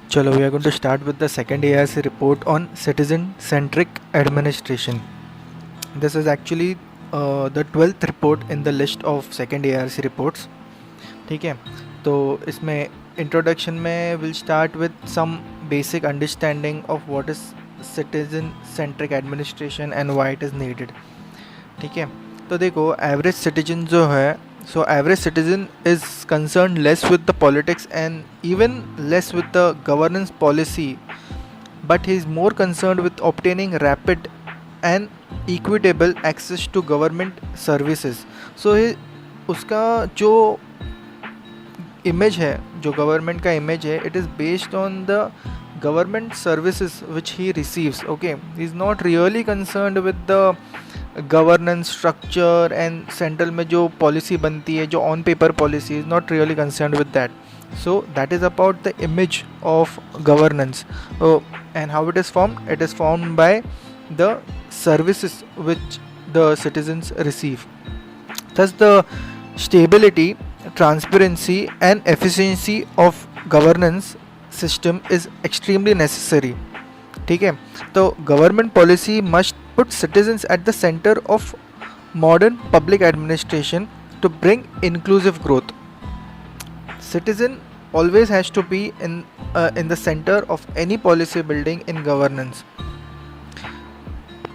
Chalo, we are going to start with the second ARC report on citizen-centric administration. This is actually the 12th report in the list of second ARC reports. ठीक है, तो इसमें introduction में will start with some basic understanding of what is citizen centric administration and why it is needed. ठीक है, तो देखो average citizen जो है, so average citizen is concerned less with the politics and even less with the governance policy, but he is more concerned with obtaining rapid and equitable access to government services. So उसका जो image है, जो government का image है, it is based on the government services which he receives. Okay, he is not really concerned with the governance structure and central में जो policy बनती है, जो on paper policy, is not really concerned with that. So that is about the image of governance. And how it is formed? It is formed by the services which the citizens receive. Thus the stability, transparency and efficiency of governance system is extremely necessary. ठीक है, तो government policy must put citizens at the centre of modern public administration to bring inclusive growth. Citizen always has to be in the center of any policy building in governance.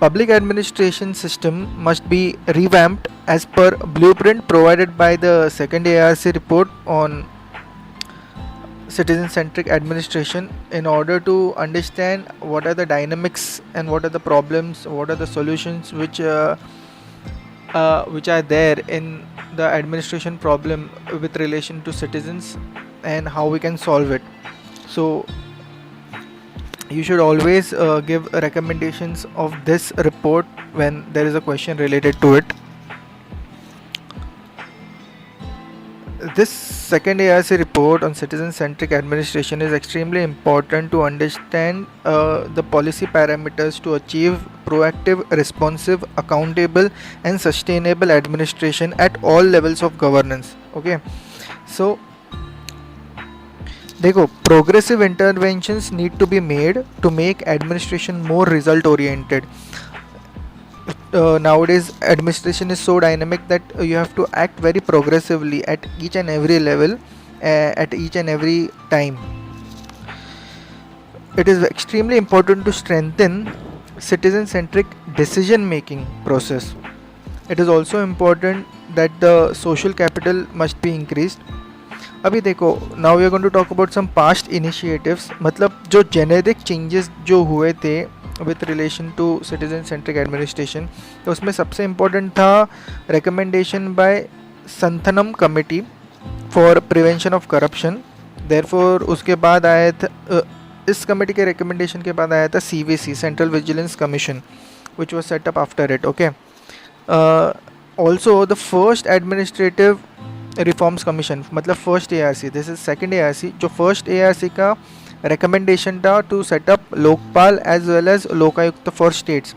Public administration system must be revamped as per blueprint provided by the second ARC report on citizen-centric administration, in order to understand what are the dynamics and what are the problems, what are the solutions which are there in the administration problem with relation to citizens and how we can solve it. So you should always give recommendations of this report when there is a question related to it. This second ARC report on citizen-centric administration is extremely important to understand the policy parameters to achieve proactive, responsive, accountable and sustainable administration at all levels of governance. Okay, so देखो, progressive interventions need to be made to make administration more result oriented. Nowadays administration is so dynamic that you have to act very progressively at each and every level, at each and every time. It is extremely important to strengthen citizen centric decision making process. It is also important that the social capital must be increased. अभी देखो, now we are going to talk about some past initiatives. मतलब जो generic changes जो हुए थे with relation to citizen centric administration, तो उसमें सबसे important था recommendation by Santhanam committee for prevention of corruption. Therefore उसके बाद आया था, इस कमेटी के recommendation के बाद आया था CVC, Central Vigilance Commission, which was set up after it. Okay, also the first administrative reforms commission, मतलब first ARC, this is second ARC. जो फर्स्ट ARC का रिकमेंडेशन था to set up Lokpal as well as Lokayukta for states,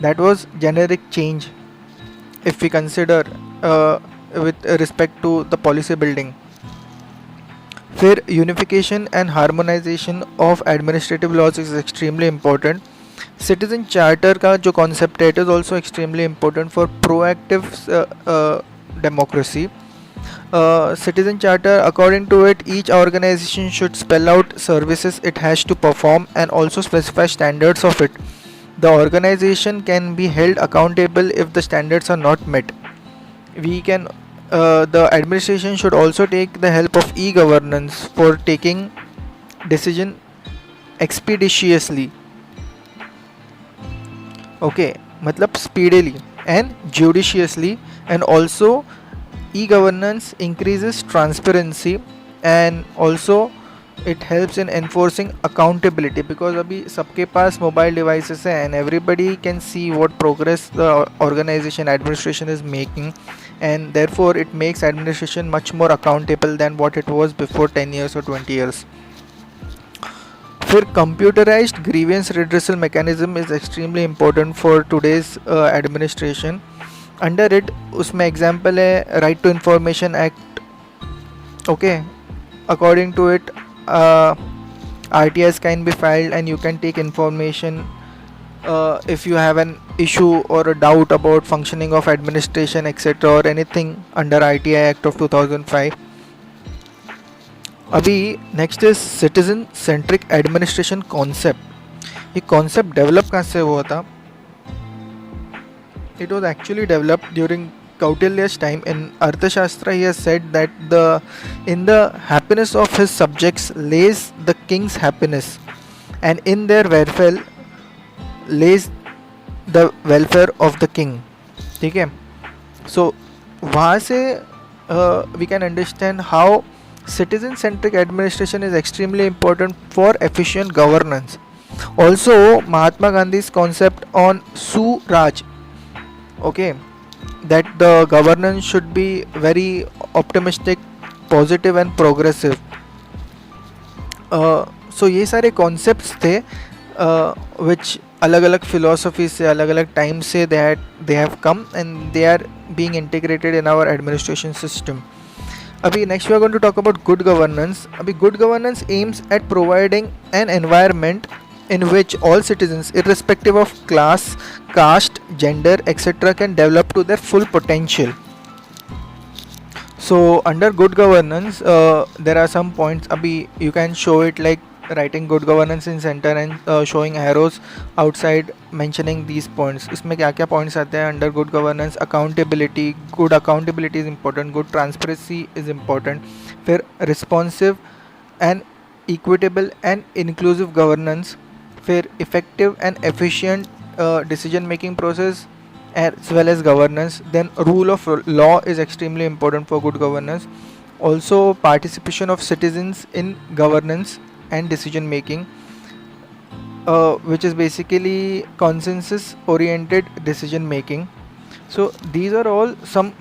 that was generic change if we consider with respect to the policy building. फिर unification and harmonisation of administrative laws is extremely important. Citizen charter का जो concept है, it is also extremely important for proactive democracy. Citizen charter, according to it, each organization should spell out services it has to perform and also specify standards of it. The organization can be held accountable if the standards are not met. The administration should also take the help of e-governance for taking decision expeditiously. Okay, मतलब speedily and judiciously, and also e-governance increases transparency and also it helps in enforcing accountability, because अभी सबके पास mobile devices हैं and everybody can see what progress the organization administration is making, and therefore it makes administration much more accountable than what it was before 10 years or 20 years. फिर computerized grievance redressal mechanism is extremely important for today's administration. Under it, उसमें example है right to information act. Okay, according to it, RTIs can be filed and you can take information if you have an issue or a doubt about functioning of administration etc or anything under ITI Act of 2005. अभी next is citizen centric administration concept. ये concept develop कहाँ से हुआ था? It was actually developed during Kautilya's time. In Arthashastra, he has said that in the happiness of his subjects lays the king's happiness, and in their welfare lays the welfare of the king. ठीक है? So वहाँ से we can understand how citizen-centric administration is extremely important for efficient governance. Also, Mahatma Gandhi's concept on Suraj, okay, that the governance should be very optimistic, positive and progressive. So ये सारे concepts थे which अलग अलग philosophy से अलग अलग time से they have come and they are being integrated in our administration system. अभी next we are going to talk about good governance. अभी good governance aims at providing an environment in which all citizens, irrespective of class, caste, gender, etc., can develop to their full potential. So, under good governance, there are some points. Abhi you can show it like writing good governance in center and showing arrows outside mentioning these points. इसमें क्या क्या points आते हैं under good governance? Accountability, good accountability is important. Good transparency is important. फिर responsive and equitable and inclusive governance. फिर effective and efficient decision making process as well as governance. Then rule of law is extremely important for good governance. Also participation of citizens in governance and decision making, which is basically consensus oriented decision making. So these are all some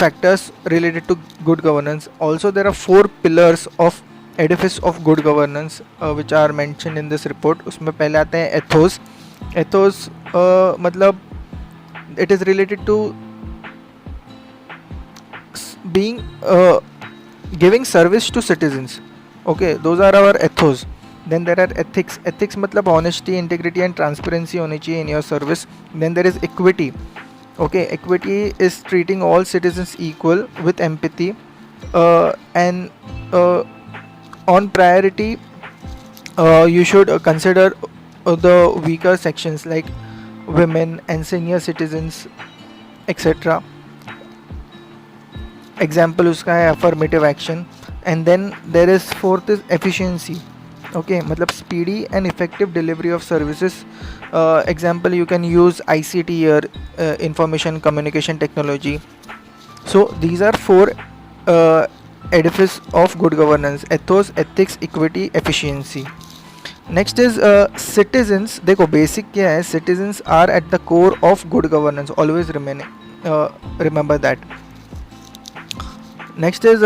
factors related to good governance. Also there are 4 pillars of edifice of good governance which are mentioned in this report. उसमें पहले आते हैं ethos. Ethos मतलब it is related to being giving service to citizens. Okay, those are our ethos. Then there are ethics. Ethics मतलब honesty, integrity and transparency होनी चाहिए in your service. Then there is equity. Okay, equity is treating all citizens equal with empathy and on priority you should consider the weaker sections like women and senior citizens etc. Example उसका है affirmative action. And then there is 4th is efficiency. Okay, मतलब speedy and effective delivery of services. Example you can use ICT here, information communication technology. So these are 4 edifice of good governance: ethos, ethics, equity, efficiency. Next is citizens. देखो basic क्या है? Citizens are at the core of good governance. Always remember that. Next is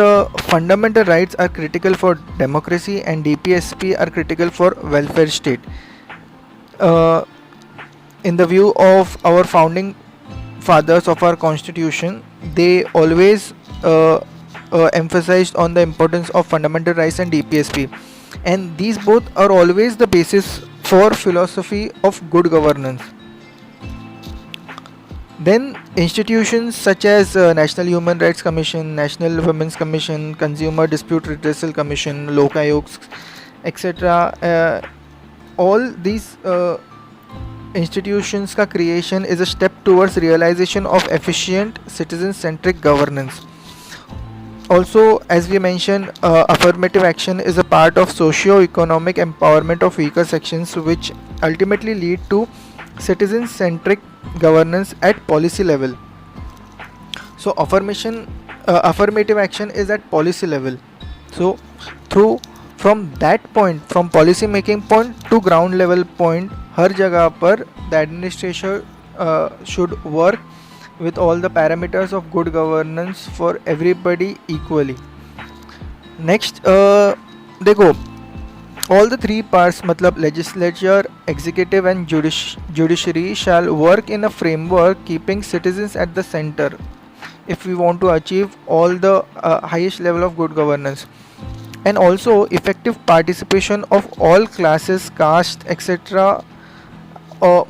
fundamental rights are critical for democracy and DPSP are critical for welfare state. In the view of our founding fathers of our constitution, they always emphasized on the importance of fundamental rights and DPSP, and these both are always the basis for philosophy of good governance. Then institutions such as National Human Rights Commission, National Women's Commission, Consumer Dispute Redressal Commission, Lok Ayogs, etc. All these institutions ka creation is a step towards realization of efficient citizen-centric governance. Also, as we mentioned, affirmative action is a part of socio-economic empowerment of weaker sections, which ultimately lead to citizen-centric governance at policy level. So affirmative action is at policy level. So from that point, from policy making point to ground level point, हर जगह पर the administration should work with all the parameters of good governance for everybody equally. Next देखो, all the 3 parts मतलब legislature, executive and judiciary shall work in a framework keeping citizens at the center if we want to achieve all the highest level of good governance. and also effective participation of all classes, caste, etc.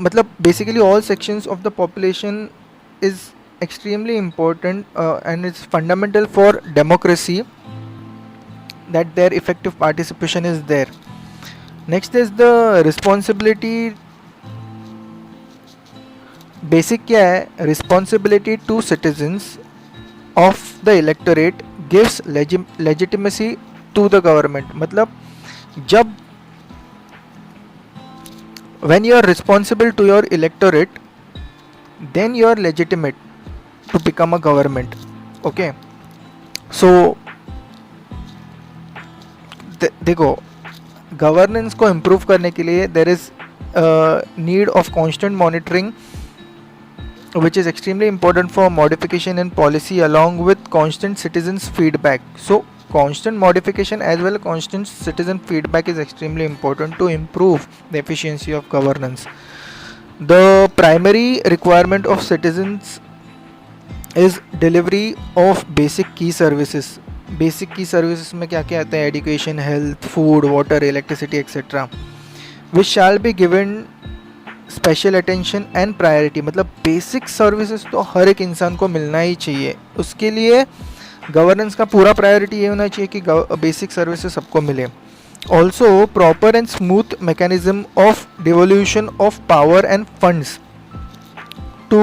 matlab basically all sections of the population is extremely important, and it's fundamental for democracy that their effective participation is there. Next is the responsibility. Basic क्या है, responsibility to citizens of the electorate gives legitimacy to the government. मतलब जब when you are responsible to your electorate, then you are legitimate to become a government. Okay, so देखो governance को improve करने के लिए there is need of constant monitoring which is extremely important for modification in policy along with constant citizens feedback. So constant modification as well as constant citizen feedback is extremely important to improve the efficiency of governance. The primary requirement of citizens is delivery of basic key services. Basic key services में क्या क्या आता है, education, health, food, water, electricity etc. which shall be given special attention and priority. मतलब basic services तो हर एक इंसान को मिलना ही चाहिए. उसके लिए गवर्नेंस का पूरा प्रायोरिटी ये होना चाहिए कि बेसिक सर्विसेज सबको मिले. Also proper and smooth mechanism of devolution of power and funds to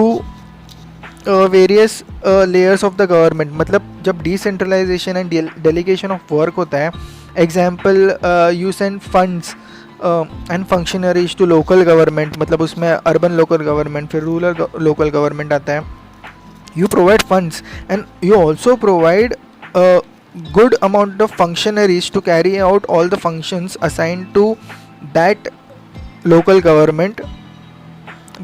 various layers of the government. मतलब जब decentralization and delegation of work होता है, example you send funds and functionaries to local government. मतलब उसमें urban local government, फिर rural local government आता है. You provide funds and you also provide good amount of functionaries to carry out all the functions assigned to that local government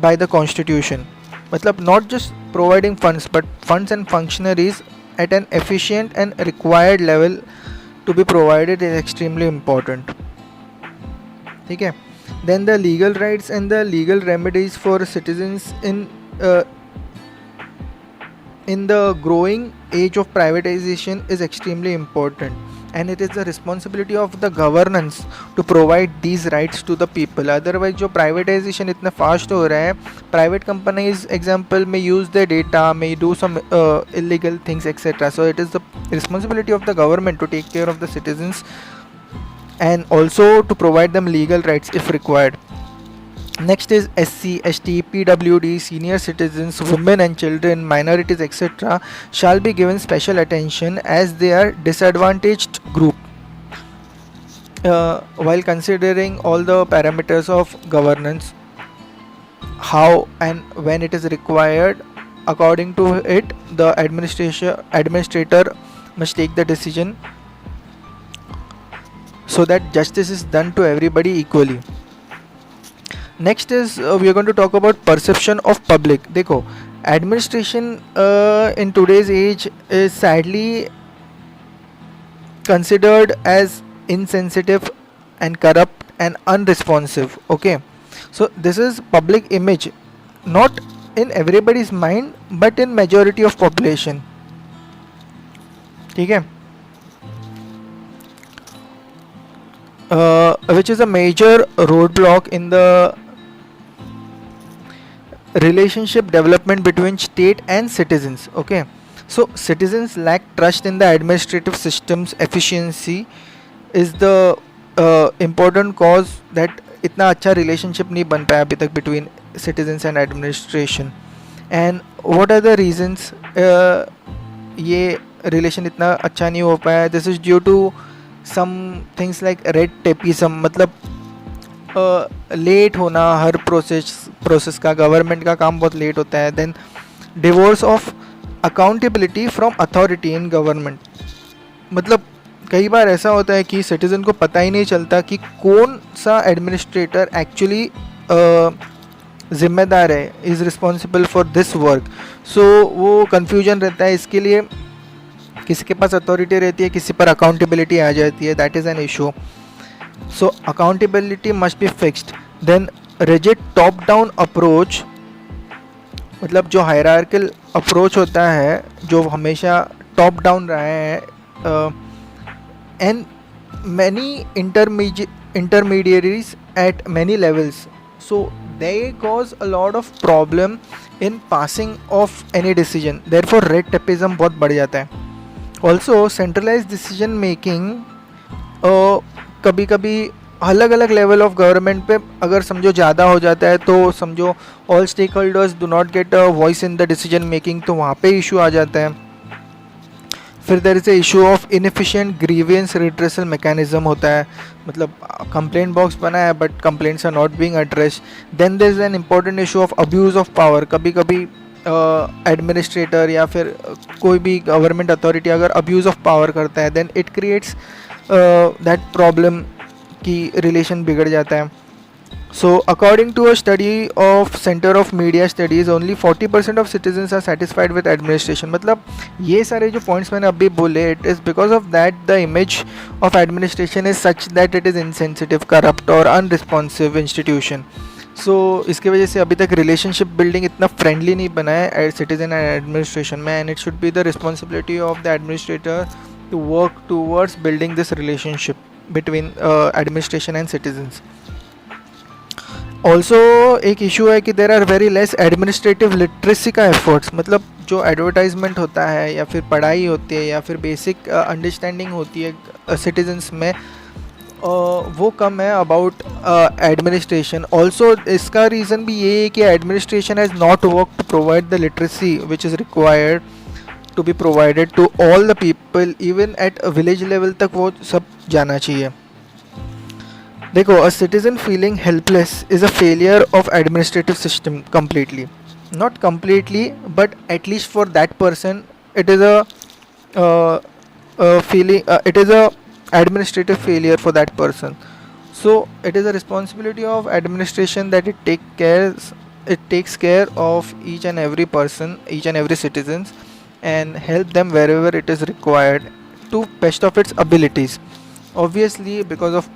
by the constitution. मतलब not just providing funds but funds and functionaries at an efficient and required level to be provided is extremely important. ठीक है. Then the legal rights and the legal remedies for citizens in the growing age of privatization is extremely important, and it is the responsibility of the governance to provide these rights to the people. Otherwise जो privatization इतना fast हो रहा है, private companies example may use their data, may do some illegal things etc. So it is the responsibility of the government to take care of the citizens and also to provide them legal rights if required. Next is SC, ST, PWD, senior citizens, women and children, minorities etc. shall be given special attention as they are disadvantaged group. While considering all the parameters of governance, how and when it is required, according to it, the administrator must take the decision so that justice is done to everybody equally. Next is we are going to talk about perception of public. देखो administration in today's age is sadly considered as insensitive and corrupt and unresponsive. Okay, so this is public image, not in everybody's mind but in majority of population. ठीक है. Which is a major roadblock in the relationship development between state and citizens. Okay, so citizens lack trust in the administrative system's efficiency is the important cause that इतना अच्छा relationship नहीं बन पाया अभी तक between citizens and administration. And what are the reasons ये relation इतना अच्छा नहीं हो पाया? This is due to some things like red tapeism. मतलब लेट होना हर प्रोसेस का, गवर्नमेंट का काम बहुत लेट होता है. Then divorce of accountability from authority in government. मतलब कई बार ऐसा होता है कि सिटीजन को पता ही नहीं चलता कि कौन सा एडमिनिस्ट्रेटर एक्चुअली जिम्मेदार है, is responsible for this work. So वो कन्फ्यूजन रहता है. इसके लिए किसी के पास अथॉरिटी रहती है, किसी पर अकाउंटेबिलिटी आ जाती है. That is an issue. So accountability must be fixed. Then rigid top down approach, मतलब जो hierarchical approach होता है जो हमेशा top down रहा है, and many intermediaries at many levels, so they cause a lot of problem in passing of any decision. Therefore red tapeism बहुत बढ़ जाता है. Also centralized decision making कभी कभी अलग अलग लेवल ऑफ गवर्नमेंट पे अगर समझो ज़्यादा हो जाता है, तो समझो all stakeholders do not get a voice in the decision making, तो वहाँ पे इशू आ जाता है. फिर there is a issue of inefficient grievance redressal mechanism होता है, मतलब कंप्लेंट बॉक्स बना है but complaints are not being addressed. Then there is an important issue of abuse of power. कभी कभी एडमिनिस्ट्रेटर या फिर कोई भी गवर्नमेंट अथॉरिटी अगर अब्यूज़ ऑफ पावर करता है, then it creates that problem की रिलेशन बिगड़ जाता है. So according to a study of centre of media studies only 40% of citizens are satisfied with administration. मतलब ये सारे जो पॉइंट्स मैंने अभी बोले, it is because of that the image of administration is such that it is insensitive, corrupt और unresponsive institution. So इसकी वजह से अभी तक रिलेशनशिप बिल्डिंग इतना फ्रेंडली नहीं बना है सिटीजन एंड एडमिनिस्ट्रेशन में, and it should be the responsibility of the administrator to work towards building this relationship between administration and citizens. Also एक इशू है कि there are very less administrative literacy का एफर्ट्स. मतलब जो एडवर्टाइजमेंट होता है या फिर पढ़ाई होती है या फिर बेसिक अंडरस्टैंडिंग होती है सिटीजन्स में, वो कम है अबाउट एडमिनिस्ट्रेशन. ऑल्सो इसका रीज़न भी ये है कि administration has not work to provide the literacy which is required to be provided to all the people. Even at village level तक वो सब जाना चाहिए. देखो, a citizen feeling helpless is a failure of administrative system completely. Not completely but at least for that person it is a feeling, it is a administrative failure for that person. So it is a responsibility of administration that it takes care of each and every person, each and every citizens, and help them wherever it is required to best of its abilities. Obviously because of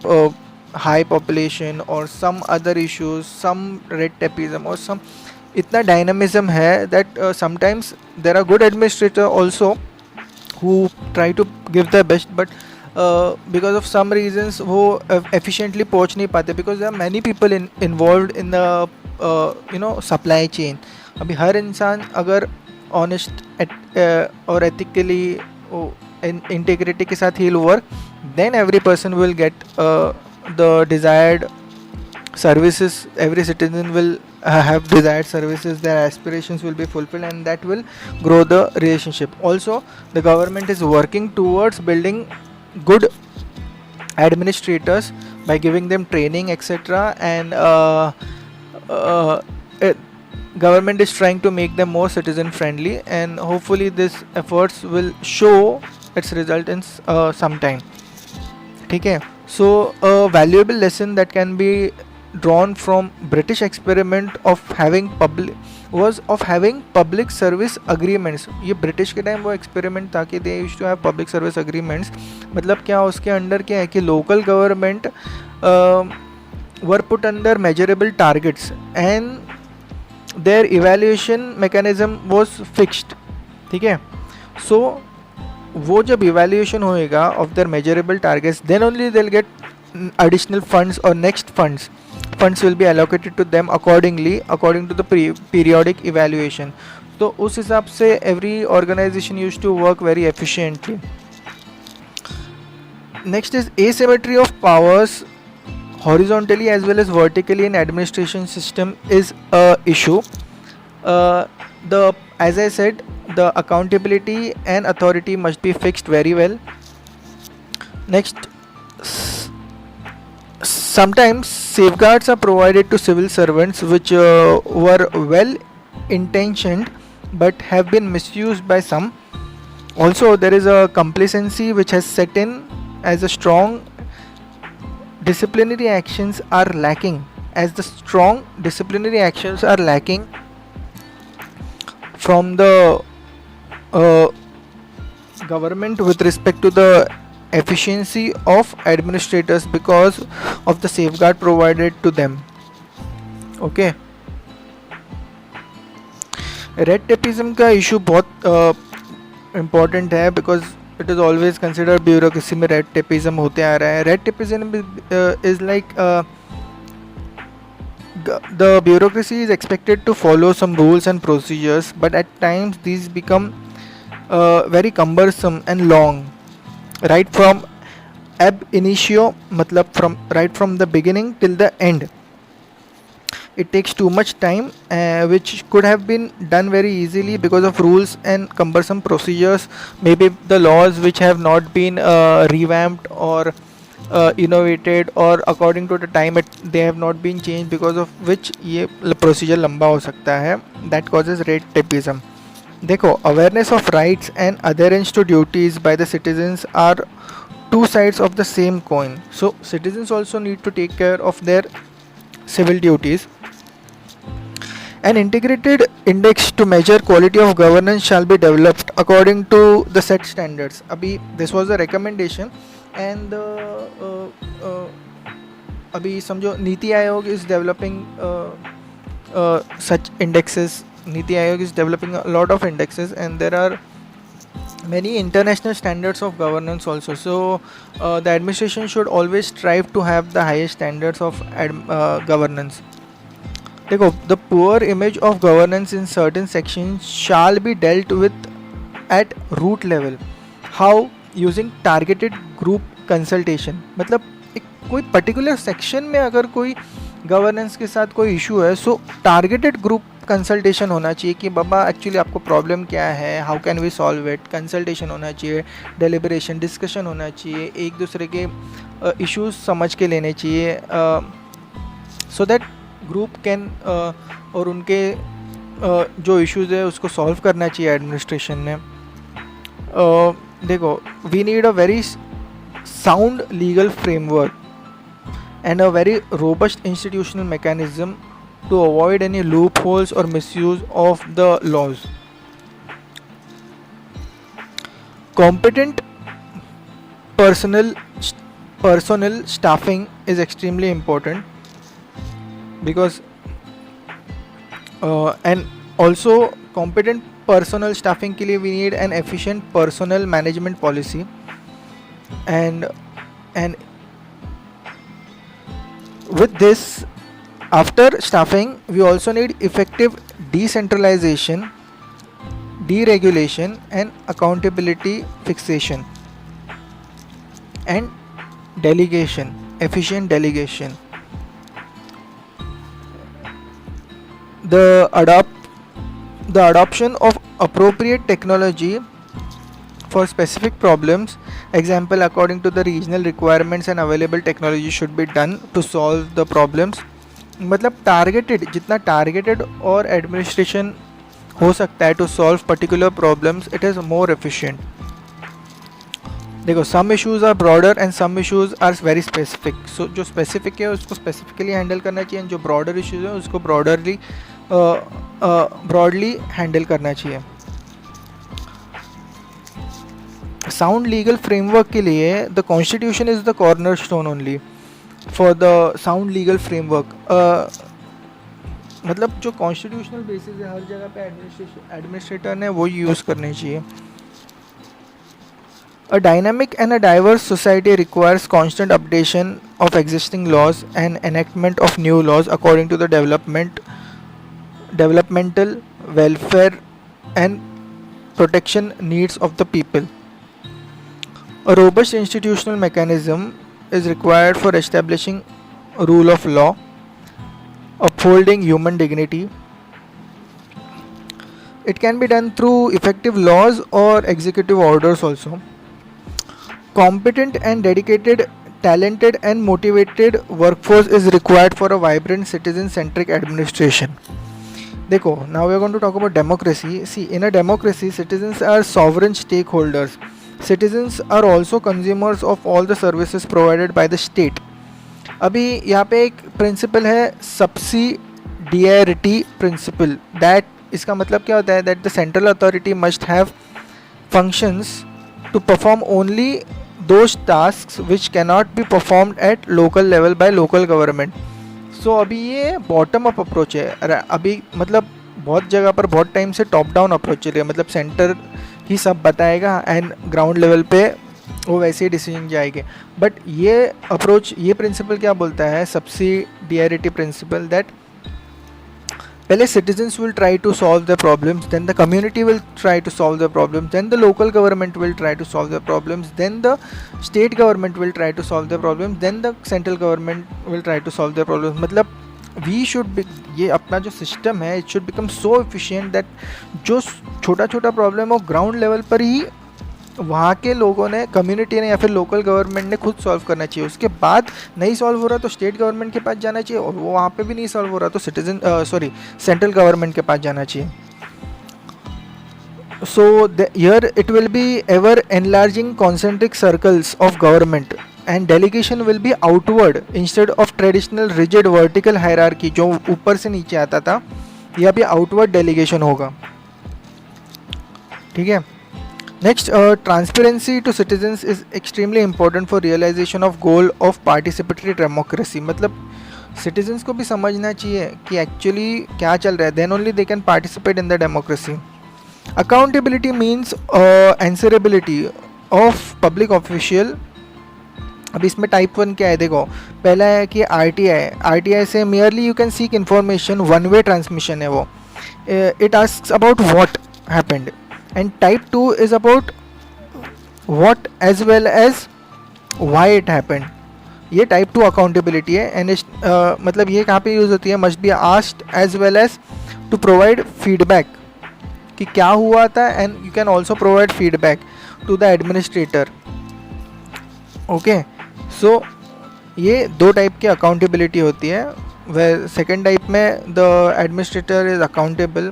high population or some other issues, some red tapeism or some itna dynamism hai that sometimes there are good administrator also who try to give their best, but because of some reasons वो efficiently पहुँच नहीं पाते, because there are many people involved in the supply chain. अभी हर इंसान अगर honest और ethically integrity के साथ he'll work, then every person will get the desired services. Every citizen will have desired services, their aspirations will be fulfilled, and that will grow the relationship. Also the government is working towards building good administrators by giving them training, etc., and government is trying to make them more citizen friendly, and hopefully these efforts will show its result in some time. Okay, so a valuable lesson that can be drawn from British experiment of having public service agreements. ये British के time वो experiment था कि they used to have public service agreements. मतलब क्या, उसके under क्या है कि local government were put under measurable targets and their evaluation mechanism was fixed. ठीक है, सो वो जब इवैल्यूएशन होएगा of their measurable targets, then only they will get additional funds or next funds will be allocated to them accordingly according to the periodic evaluation. तो उस हिसाब से every organization used to work very efficiently. Next is asymmetry of powers horizontally as well as vertically in administration system is a issue. As I said, the accountability and authority must be fixed very well. Next, sometimes safeguards are provided to civil servants which were well intentioned but have been misused by some. Also there is a complacency which has set in as a strong disciplinary actions are lacking. As the strong disciplinary actions are lacking from the government with respect to the efficiency of administrators because of the safeguard provided to them. Okay, red tapism का issue बहुत important है because it is always consider bureaucracy में red tapism होते आ रहा है. Red tapism is like the bureaucracy is expected to follow some rules and procedures, but at times these become very cumbersome and long. Right from ab initio, matlab from right from the beginning till the end, it takes too much time, which could have been done very easily because of rules and cumbersome procedures, maybe the laws which have not been revamped or innovated, or according to the time they have not been changed, because of which ये procedure लंबा हो सकता है. That causes red tapeism. देखो, awareness of rights and adherence to duties by the citizens are two sides of the same coin. So citizens also need to take care of their civil duties. An integrated index to measure quality of governance shall be developed according to the set standards. अभी this was a recommendation, and अभी समझो NITI Aayog is developing such indexes. Niti Aayog is developing a lot of indexes, and there are many international standards of governance also. So the administration should always strive to have the highest standards of governance. देखो, the poor image of governance in certain sections shall be dealt with at root level. How? Using targeted group consultation. मतलब एक कोई particular section में अगर कोई governance के साथ कोई इशू है, सो टारगेटेड ग्रुप कंसल्टेशन होना चाहिए कि बाबा एक्चुअली आपको प्रॉब्लम क्या है, how can we solve it. Consultation होना चाहिए, डेलिब्रेशन डिस्कशन होना चाहिए, एक दूसरे के इश्यूज समझ के लेने चाहिए, सो दैट ग्रुप कैन और उनके जो इश्यूज है उसको सॉल्व करना चाहिए एडमिनिस्ट्रेशन ने. देखो, we need a very sound legal framework and a very robust institutional mechanism to avoid any loopholes or misuse of the laws. Competent personnel staffing is extremely important, because and also competent personnel staffing के लिए we need an efficient personnel management policy, and with this, after staffing, we also need effective decentralization, deregulation, and accountability fixation, and delegation, efficient delegation. The adoption of appropriate technology for specific problems, example according to the regional requirements, and available technology should be done to solve the problems. मतलब targeted, जितना targeted और administration हो सकता है to solve particular problems, it is more efficient. देखो, some issues are broader and some issues are very specific. So जो specific है उसको स्पेसिफिकली हैंडल करना चाहिए, जो ब्रॉडर इश्यूज है उसको ब्रॉडली हैंडल करना चाहिए. साउंड लीगल फ्रेमवर्क के लिए the constitution is the corner stone only for the sound legal framework. मतलब जो कॉन्स्टिट्यूशनल बेसिस है हर जगह पे एडमिनिस्ट्रेटर ने वो यूज़ करने चाहिए. A dynamic and a diverse society requires constant updation of existing laws and enactment of new laws according to the developmental, welfare, and protection needs of the people. A robust institutional mechanism is required for establishing rule of law, upholding human dignity. It can be done through effective laws or executive orders also. Competent and dedicated, talented and motivated workforce is required for a vibrant citizen-centric administration. Dekho, now we are going to talk about democracy. See, in a democracy, citizens are sovereign stakeholders. Citizens are also consumers of all the services provided by the state. अभी यहाँ पे एक principal है subsidiarity principle. That इसका मतलब क्या होता है? That the central authority must have functions to perform only those tasks which cannot be performed at local level by local government. So अभी ये बॉटम अप अप्रोच है. अभी मतलब बहुत जगह पर बहुत टाइम से टॉप डाउन अप्रोच चल रही है, मतलब सेंटर ही सब बताएगा एंड ग्राउंड लेवल पे वो वैसे ही डिसीजन जाएंगे. बट ये अप्रोच, ये प्रिंसिपल क्या बोलता है, सब्सिडियरिटी प्रिंसिपल, दैट पहले citizens will try to solve the problems, then the community will try to solve the problems, then the local government will try to solve the problems, then the state government will try to solve the problems, then the central government will try to solve the problems. मतलब we should be, ये अपना जो system है, it should become so efficient that जो छोटा छोटा problem हो ground level पर ही वहाँ के लोगों ने, कम्युनिटी ने या फिर लोकल गवर्नमेंट ने खुद सॉल्व करना चाहिए. उसके बाद नहीं सॉल्व हो रहा तो स्टेट गवर्नमेंट के पास जाना चाहिए, और वो वहाँ पे भी नहीं सॉल्व हो रहा तो सेंट्रल गवर्नमेंट के पास जाना चाहिए. So here it will be ever enlarging concentric circles of government and delegation will be outward instead of traditional rigid vertical hierarchy जो ऊपर से नीचे आता था, यह भी आउटवर्ड डेलीगेशन होगा. ठीक है. Next, transparency to citizens is extremely important for realization of goal of participatory democracy. मतलब citizens को भी समझना चाहिए कि actually क्या चल रहा है, then only they can participate in the democracy. Accountability means answerability of public official. अब इसमें टाइप 1 क्या है, देखो पहला है कि RTI से merely you can seek information, one way transmission है वो. It asks about what happened. And type 2 is about what as well as why it happened. ये type 2 accountability है. एंड मतलब ये कहाँ पे यूज़ होती है, must be asked as well as to provide feedback कि क्या हुआ था, and you can also provide feedback to the administrator. Okay, so ये दो टाइप की accountability होती है. where second type में the administrator is accountable,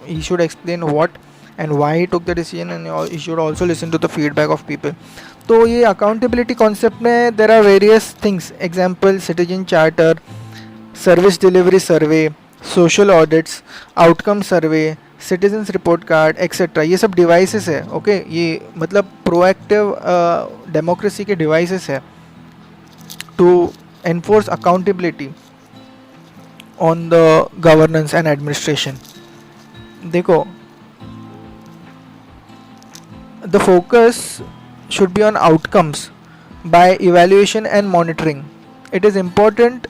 he should explain what and why he took the decision, and he should also listen to the feedback of people. तो ये accountability concept में there are various things, example citizen charter, service delivery survey, social audits, outcome survey, citizens report card, etc. ये सब devices है. okay, ये मतलब proactive democracy के devices है to enforce accountability on the governance and administration. देखो, the focus should be on outcomes by evaluation and monitoring. It is important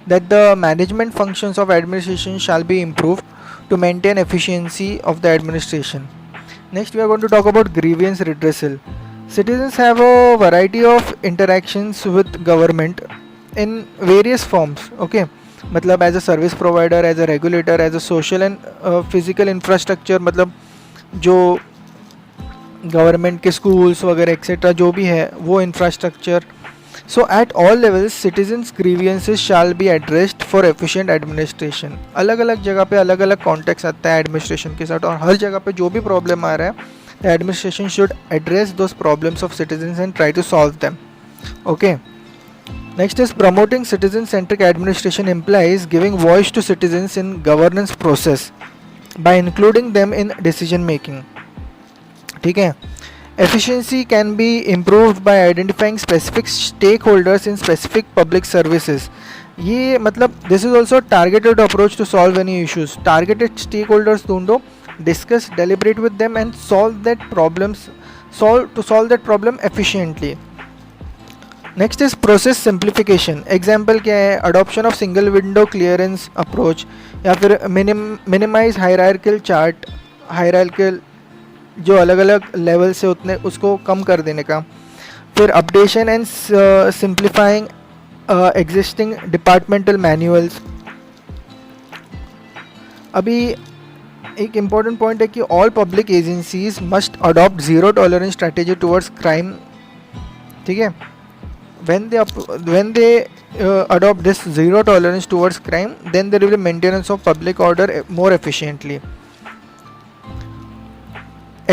that the management functions of administration shall be improved to maintain efficiency of the administration. Next, we are going to talk about grievance redressal. Citizens have a variety of interactions with government in various forms. Okay, मतलब as a service provider, as a regulator, as a social and physical infrastructure, मतलब जो government के schools वगैरह etcetera जो भी है वो infrastructure. So at all levels citizens grievances shall be addressed for efficient administration. अलग अलग जगह पे अलग अलग कॉन्टेक्स्ट आता है एडमिनिस्ट्रेशन के साथ, और हर जगह पे जो भी प्रॉब्लम आ रहा है the administration should address those problems of citizens and try to solve them. Okay. Next is promoting citizen centric administration implies giving voice to citizens in governance process by including them in decision making. ठीक है. Efficiency can be improved by identifying specific stakeholders in specific public services. ये मतलब this is also targeted approach to solve any issues. Targeted stakeholders ढूंढो, discuss, deliberate with them and solve that problem efficiently. Next is process simplification. Example क्या है, adoption of single window clearance approach, या फिर minimise hierarchical chart, hierarchical जो अलग अलग level से उतने उसको कम कर देने का. फिर updation and simplifying existing departmental manuals. अभी एक इम्पॉर्टेंट पॉइंट है कि all public agencies must adopt zero tolerance strategy towards crime. ठीक है. when they adopt this zero tolerance towards crime, then there will be maintenance of public order more efficiently.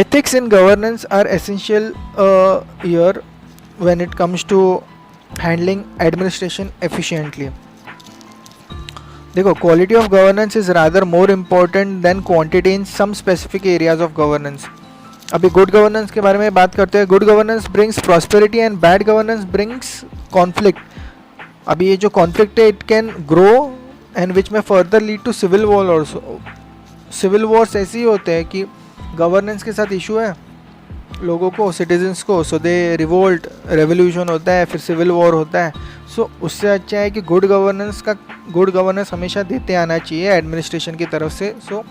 Ethics in governance are essential here when it comes to handling administration efficiently. देखो, quality of governance is rather more important than quantity in some specific areas of governance. अभी good governance के बारे में बात करते हैं. Good governance brings prosperity and bad governance brings conflict. अभी ये जो कॉन्फ्लिक्ट है it can grow and which में further lead to civil war also. Civil wars ऐसे ही होते हैं कि गवर्नेंस के साथ इशू है लोगों को, सिटीजन्स को, सो दे रिवोल्ट, रेवोल्यूशन होता है, फिर सिविल वॉर होता है. सो उससे अच्छा है कि गुड गवर्नेंस हमेशा देते आना चाहिए एडमिनिस्ट्रेशन की तरफ से. So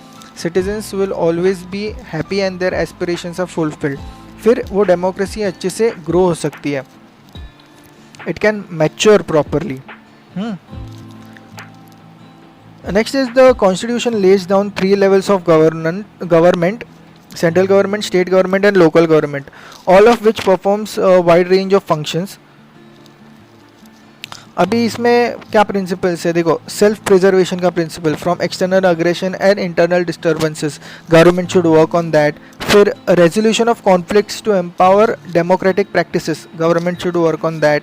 citizens will always be happy and their aspirations are fulfilled. फिर वो डेमोक्रेसी अच्छे से ग्रो हो सकती है. It can mature properly. Next is the constitution lays down 3 levels of government: central government, state government and local government, all of which performs a wide range of functions. अभी इसमें क्या principles है देखो. Self preservation का principle, from external aggression and internal disturbances, government should work on that. फिर resolution of conflicts to empower democratic practices, government should work on that.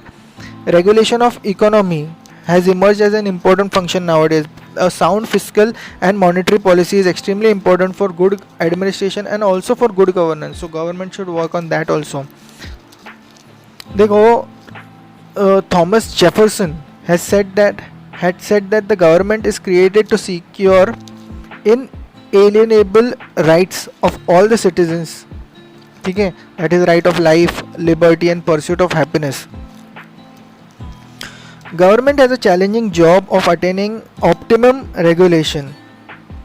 Regulation of economy has emerged as an important function nowadays. A sound fiscal and monetary policy is extremely important for good administration and also for good governance. So government should work on that also. देखो, Thomas Jefferson had said that the government is created to secure inalienable rights of all the citizens. ठीक है, that is right of life, liberty and pursuit of happiness. Government has a challenging job of attaining optimum regulation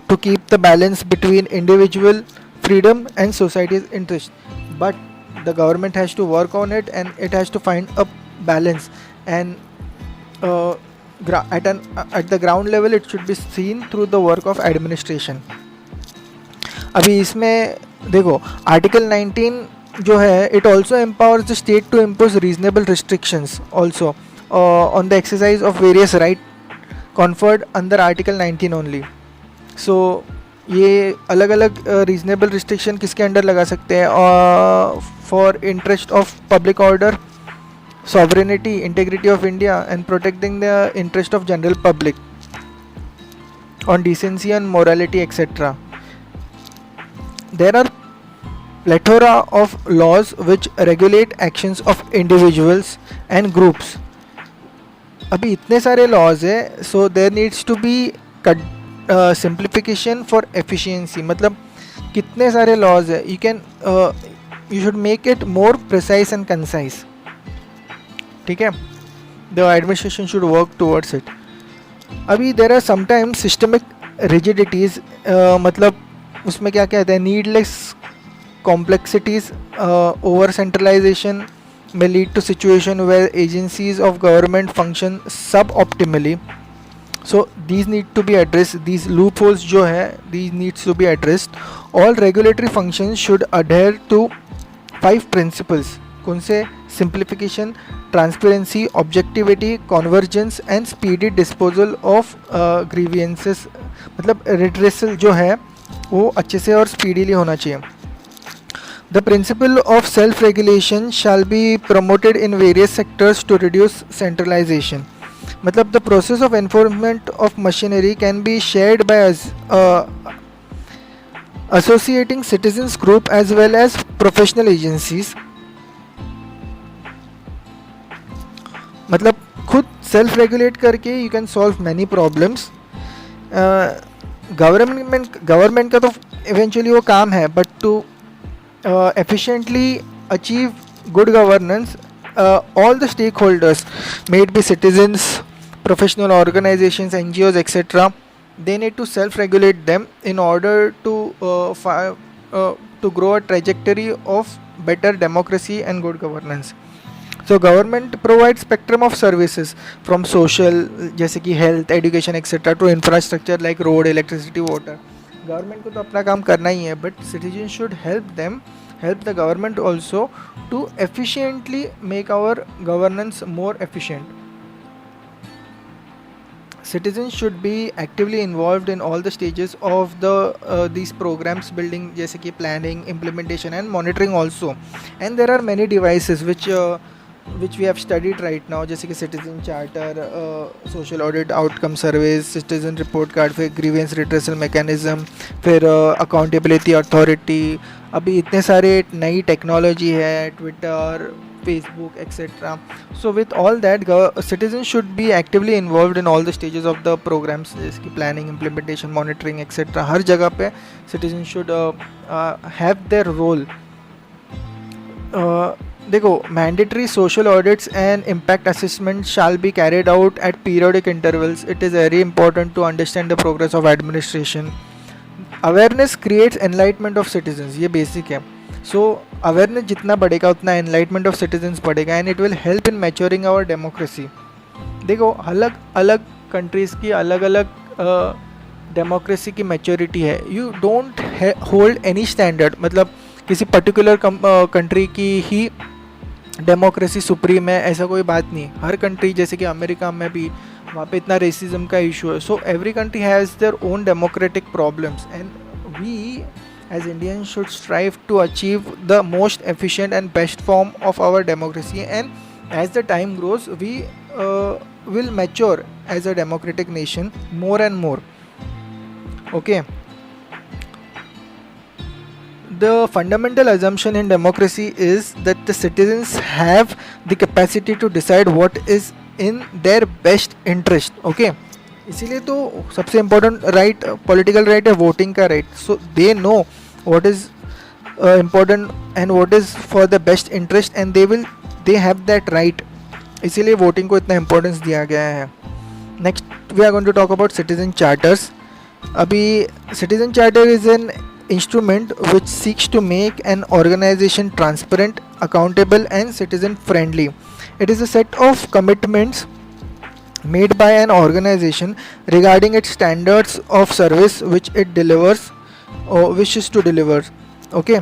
to keep the balance between individual freedom and society's interest. But the government has to work on it and it has to find a balance. And at the ground level, it should be seen through the work of administration. अभी इसमें देखो, article 19 जो है, it also empowers the state to impose reasonable restrictions also on the exercise of various rights conferred under Article 19 only. So ये अलग अलग reasonable restriction किसके under लगा सकते हैं? For interest of public order, sovereignty, integrity of India and protecting the interest of general public, on decency and morality, etc. There are plethora of laws which regulate actions of individuals and groups. अभी इतने सारे laws है, so there needs to be simplification for efficiency. मतलब कितने सारे laws है, you should make it more precise and concise. ठीक है, the administration should work towards it. अभी there are sometimes systemic rigidities, मतलब उसमें क्या कहते हैं, needless complexities, over centralization may lead to situation where agencies of government function suboptimally. So these need to be addressed. These loopholes जो है, these needs to be addressed. All regulatory functions should adhere to 5 principles. कौन से? Simplification, transparency, objectivity, convergence and speedy disposal of grievances. मतलब redressal जो है वो अच्छे से और speedily होना चाहिए. The principle of self-regulation shall be promoted in various sectors to reduce centralization. मतलब the process of enforcement of machinery can be shared by us, associating citizens group as well as professional agencies. मतलब खुद self regulate करके you can solve many problems. Government का तो eventually वो काम है, but to efficiently achieve good governance, all the stakeholders, may it be citizens, professional organizations, NGOs, etc., they need to self-regulate them in order to grow a trajectory of better democracy and good governance. So government provides spectrum of services from social, जैसे कि health, education, etc., to infrastructure like road, electricity, water. Government को तो अपना काम करना ही है, but citizen should help the government also to efficiently make our governance more efficient. Citizens should be actively involved in all the stages of these programs building, जैसे कि planning, implementation and monitoring also. And there are many devices which we have studied right now, जैसे कि citizen charter, social audit outcome surveys, citizen report card, फिर grievance redressal mechanism, फिर accountability authority, अभी इतने सारे नई टेक्नोलॉजी है, Twitter, Facebook etcetera. So with all that citizens should be actively involved in all the stages of the programs, जैसे कि planning, implementation, monitoring etcetera. हर जगह पे citizens should have their role. देखो, mandatory social audits and impact assessments shall be carried out at periodic intervals. It is very important to understand the progress of administration. Awareness creates enlightenment of citizens, ये basic है. So awareness जितना बढ़ेगा उतना enlightenment of citizens बढ़ेगा, and it will help in maturing our democracy. देखो, अलग अलग countries की अलग अलग democracy की maturity है. You don't hold any standard, मतलब किसी पर्टिकुलर कंट्री की ही डेमोक्रेसी सुप्रीम है, ऐसा कोई बात नहीं. हर कंट्री, जैसे कि अमेरिका में भी वहाँ पे इतना रेसिज्म का इशू है. So every country has their own democratic problems, and we as Indians should strive to achieve the most efficient and best form of our democracy. And as the time grows we will mature as a democratic nation more and more. Okay. The fundamental assumption in democracy is that the citizens have the capacity to decide what is in their best interest. Okay, इसीलिए तो सबसे important right, political right है voting का right. So they know what is important and what is for the best interest, and they have that right. इसीलिए voting को इतना importance दिया गया है. Next we are going to talk about citizen charters. अभी citizen charter is an instrument which seeks to make an organization transparent, accountable and citizen friendly. It is a set of commitments made by an organization regarding its standards of service which it delivers or wishes to deliver. Okay,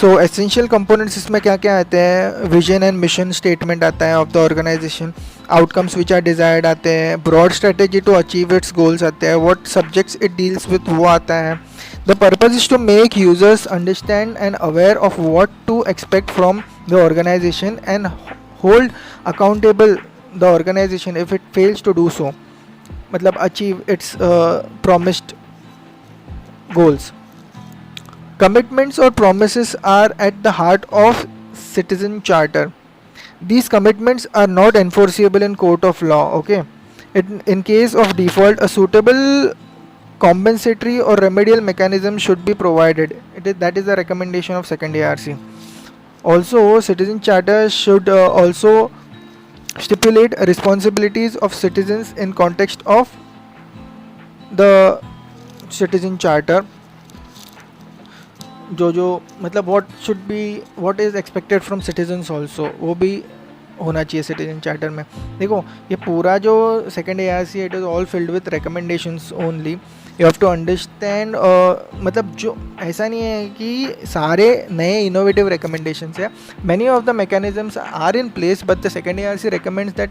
so essential components इसमें क्या क्या आते हैं? Vision and mission statement आता है of the organisation, outcomes which are desired आते हैं, broad strategy to achieve its goals आते हैं, what subjects it deals with वो आता है. The purpose is to make users understand and aware of what to expect from the organisation and hold accountable the organisation if it fails to do so, मतलब achieve its promised goals. Commitments or promises are at the heart of citizen charter. These commitments are not enforceable in court of law. Okay, in case of default, a suitable compensatory or remedial mechanism should be provided. That is the recommendation of second ARC. Also, citizen charter should also stipulate responsibilities of citizens in context of the citizen charter. जो मतलब what is expected from citizens also, वो भी होना चाहिए citizen charter में. देखो, ये पूरा जो सेकेंड ARC है, it is all filled with recommendations only. You have to understand, मतलब जो ऐसा नहीं है कि सारे नए इनोवेटिव रिकमेंडेशंस है. Many of the mechanisms are in place, but the second ARC recommends that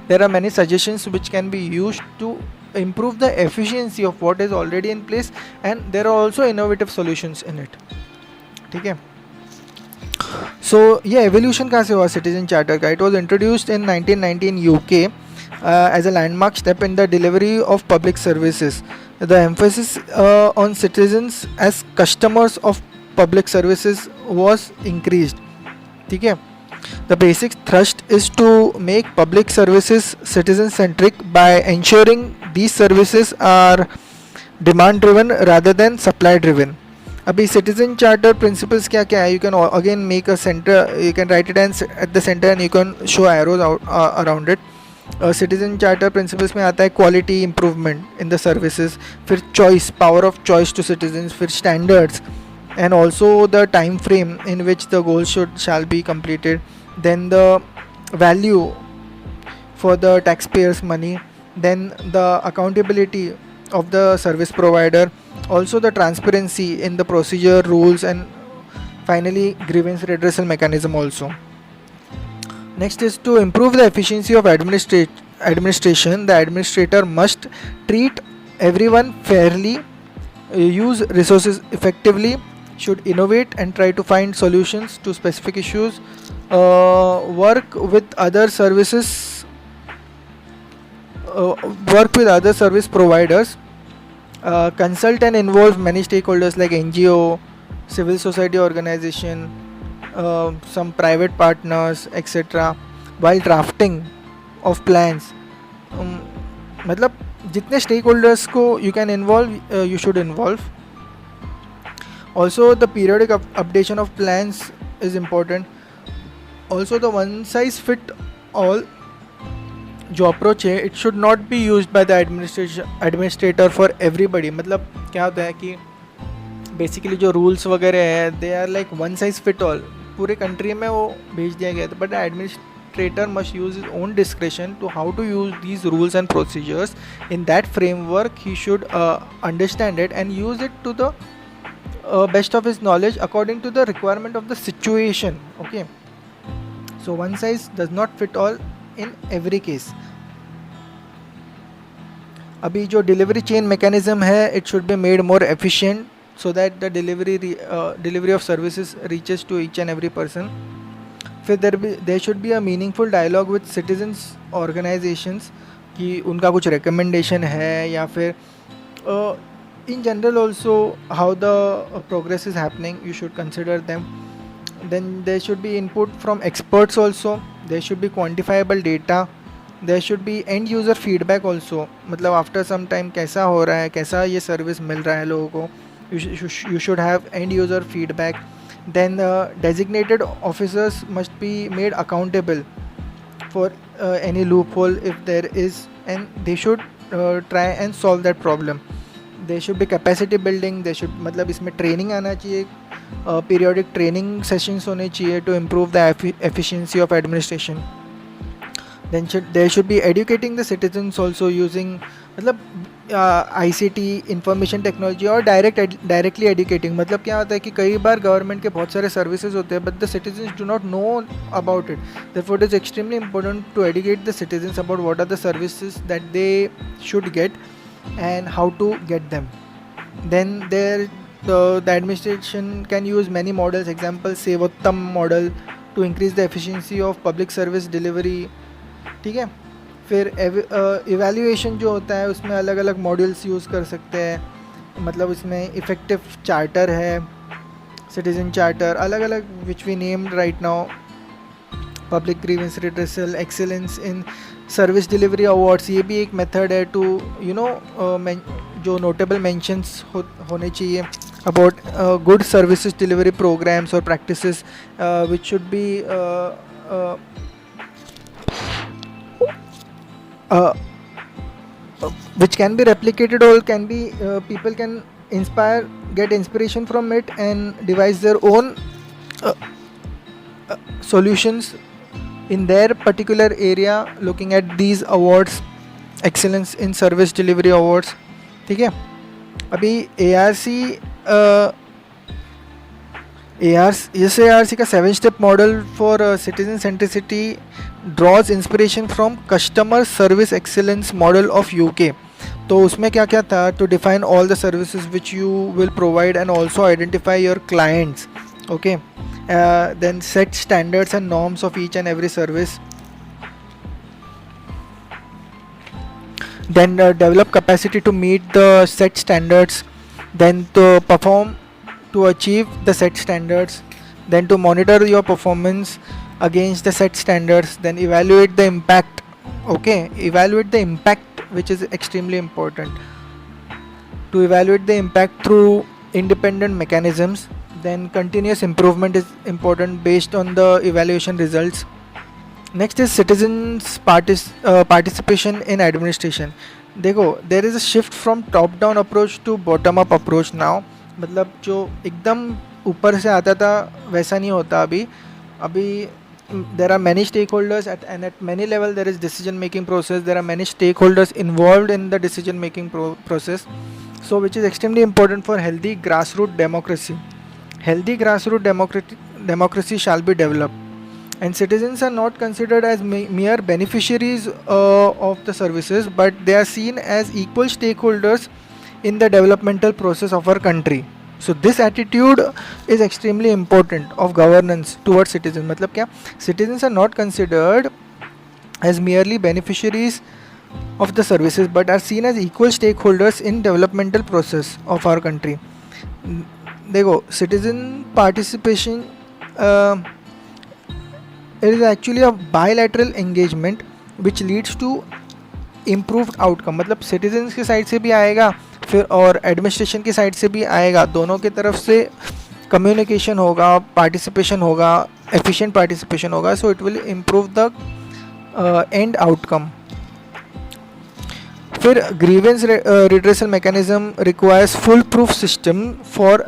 there are many suggestions which can be used to improve the efficiency of what is already in place, and there are also innovative solutions in it. ठीक है. So ये evolution कहाँ से हुआ citizen charter का? It was introduced in 1990 in UK as a landmark step in the delivery of public services. The emphasis on citizens as customers of public services was increased. ठीक है. The basic thrust is to make public services citizen-centric by ensuring these services are demand-driven rather than supply-driven. अभी citizen charter principles क्या क्या है? You can again make a center, you can write it at the center and you can show arrows around it. Citizen charter principles में आता है quality improvement in the services, फिर choice, power of choice to citizens, फिर standards, and also the time frame in which the goals shall be completed, then the value for the taxpayers money, then the accountability of the service provider, also the transparency in the procedure, rules, and finally grievance redressal mechanism also. Next is to improve the efficiency of administration. The administrator must treat everyone fairly, use resources effectively, should innovate and try to find solutions to specific issues, work with other service providers, consult and involve many stakeholders like NGO, civil society organization, some private partners, etc. while drafting of plans. मतलब जितने stake holders को you can involve you should involve. Also, the periodic updation of plans is important. Also, the one size fit all जो approach है it should not be used by the administrator for everybody. मतलब क्या होता है कि basically जो rules वगैरह है they are like one size fit all, पूरे कंट्री में वो भेज दिया गया था. But the administrator must use his own description to how to use these rules and procedures. In that framework he should understand it and use it to the best of his knowledge according to the requirement of the situation. Okay, so one size does not fit all in every case. अभी जो delivery chain mechanism है it should be made more efficient so that the delivery of services reaches to each and every person. फिर there should be a meaningful dialogue with citizens organizations कि उनका कुछ recommendation है या फिर in general also how the progress is happening, you should consider them. Then there should be input from experts also, there should be quantifiable data, there should be end user feedback also. मतलब after some time कैसा हो रहा है, कैसा ये service मिल रहा है लोगों को, you should have end user feedback. Then designated officers must be made accountable for any loophole if there is, and they should try and solve that problem. There should be capacity building, there should मतलब इसमें training आना चाहिए, periodic training sessions होने चाहिए to improve the efficiency of administration. Then there should be educating the citizens also using मतलब ICT information technology और directly educating. मतलब क्या होता है कि कई बार गवर्नमेंट के बहुत सारे सर्विसेज होते हैं but the citizens do not know about it. Therefore it is extremely important to educate the citizens about what are the services that they should get and how to get them. Then the administration can use many models, example Sevottam model to increase the efficiency of public service delivery. ठीक है, फिर evaluation जो होता है उसमें अलग अलग modules use कर सकते हैं. मतलब इसमें इफेक्टिव चार्टर है, सिटीजन चार्टर, अलग अलग which we named right now, public grievance redressal, excellence in service delivery awards. ये भी एक मेथड है टू यू नो जो नोटेबल मेंशंस होने चाहिए about good services delivery programmes और practices which should be which can be replicated or can be people can get inspiration from it and devise their own solutions in their particular area looking at these awards, excellence in service delivery awards. ठीक है, अभी ARC का 7-step model for citizen centricity draws inspiration from customer service excellence model of UK. तो उसमें क्या क्या था, to define all the services which you will provide and also identify your clients. Okay, then set standards and norms of each and every service. Then develop capacity to meet the set standards, then to perform to achieve the set standards, then to monitor your performance against the set standards, then evaluate the impact. Okay, evaluate the impact, which is extremely important. To evaluate the impact through independent mechanisms. Then continuous improvement is important based on the evaluation results. Next is citizens participation in administration. देखो, there is a shift from top down approach to bottom up approach now. मतलब जो एकदम ऊपर से आता था वैसा नहीं होता अभी there are many stakeholders and at many level there is decision making process. There are many stakeholders involved in the decision making process, so which is extremely important for healthy grassroots democracy. Healthy grassroots democracy shall be developed, and citizens are not considered as mere beneficiaries of the services, but they are seen as equal stakeholders in the developmental process of our country. So this attitude is extremely important of governance towards citizens. मतलब क्या, citizens are not considered as merely beneficiaries of the services but are seen as equal stakeholders in developmental process of our country. देखो citizen participation it is actually a bilateral engagement which leads to improved outcome. मतलब citizens की side से भी आएगा फिर और administration की side से भी आएगा, दोनों की तरफ से कम्युनिकेशन होगा, पार्टिसिपेशन होगा, एफिशिएंट पार्टिसिपेशन होगा, so it will improve the end outcome. फिर grievance redressal mechanism requires full proof system for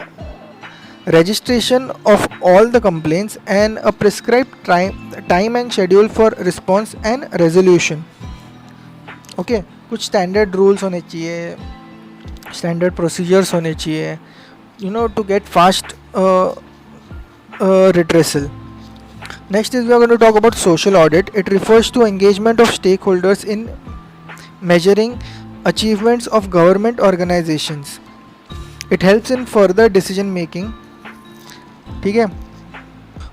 registration of all the complaints and a prescribed time and schedule for response and resolution. Okay, कुछ standard rules होने चाहिए, standard procedures होने चाहिए, you know, to get fast redressal. Next is we are going to talk about social audit. It refers to engagement of stakeholders in measuring achievements of government organizations. It helps in further decision making. ठीक है,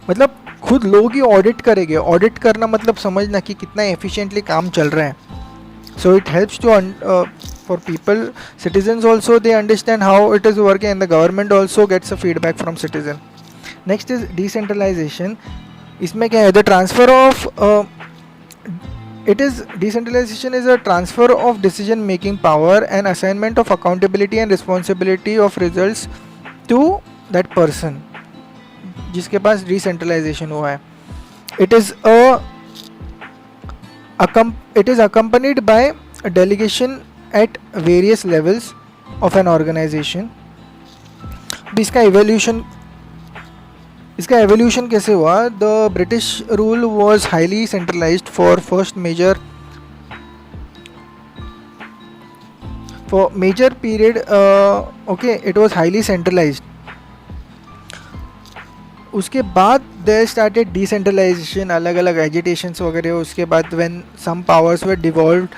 मतलब खुद लोग ही audit करेंगे. Audit करना मतलब समझना कि कितना एफिशिएंटली काम चल रहा है. So it helps to for people, citizens also they understand how it is working and the government also gets a feedback from citizen. Next is decentralization. इसमें क्या है, the transfer of it is decentralization is a transfer of decision making power and assignment of accountability and responsibility of results to that person जिसके पास decentralisation हुआ है. it is accompanied by a delegation at various levels of an organization. इसका evolution कैसे हुआ? The British rule was highly centralized for major period. Okay, it was highly centralized. उसके बाद there started decentralisation, अलग अलग agitations वगैरह. उसके बाद when some powers were devolved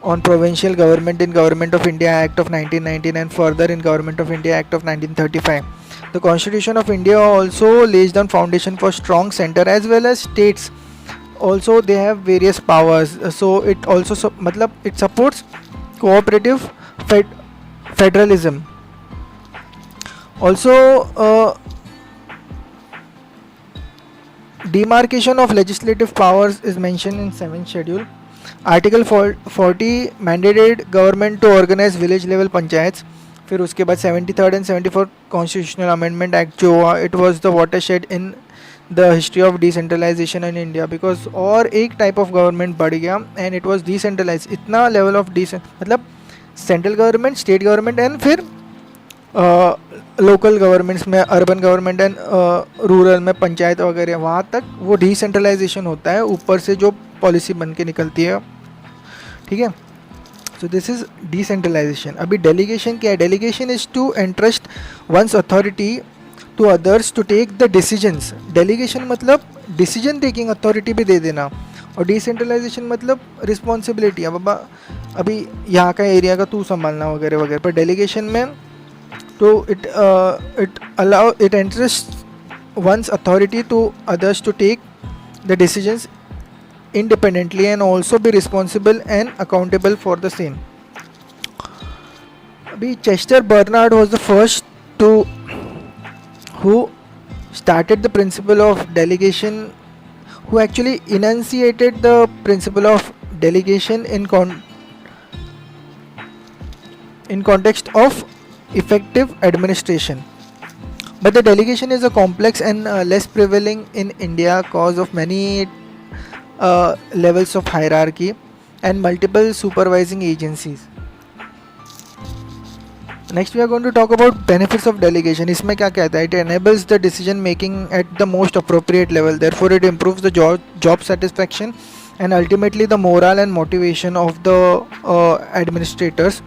on provincial government in Government of India Act of 1919 and further in Government of India Act of 1935. The Constitution of India also lays down foundation for strong center as well as states. Also they have various powers, so it also मतलब it supports cooperative federalism. Also demarcation of legislative powers is mentioned in 7th schedule. Article 40 mandated government to organize village level panchayat. फिर उसके बाद 73rd and 74th Constitutional Amendment Act जो हुआ, it was the watershed in the history of decentralization in India because और एक type of government बढ़ गया and it was decentralized. इतना level of मतलब central government, state government and फिर local governments में, अर्बन गवर्नमेंट एंड रूरल में पंचायत वगैरह, वहाँ तक वो डिसेंट्रलाइजेशन होता है, ऊपर से जो पॉलिसी बन के निकलती है. ठीक है, सो दिस इज डिसेंट्रलाइजेशन. अभी डेलीगेशन क्या है? Delegation is to entrust one's authority to others to take the decisions. Delegation मतलब डिसीजन टेकिंग अथॉरिटी भी दे देना, और डिसेंट्रलाइजेशन मतलब रिस्पॉन्सिबिलिटी. अब बाबा अभी यहाँ का एरिया का तू संभालना वगैरह वगैरह. पर डेलीगेशन में तो it entrusts one's authority to others to take the decisions independently and also be responsible and accountable for the same. Abhi Chester Bernard was the first who started the principle of delegation, who actually enunciated the principle of delegation in context of effective administration. But the delegation is a complex and less prevailing in India cause of many levels of hierarchy and multiple supervising agencies. Next we are going to talk about benefits of delegation. इसमें क्या कहता है? It enables the decision making at the most appropriate level. Therefore it improves the job satisfaction and ultimately the morale and motivation of the administrators.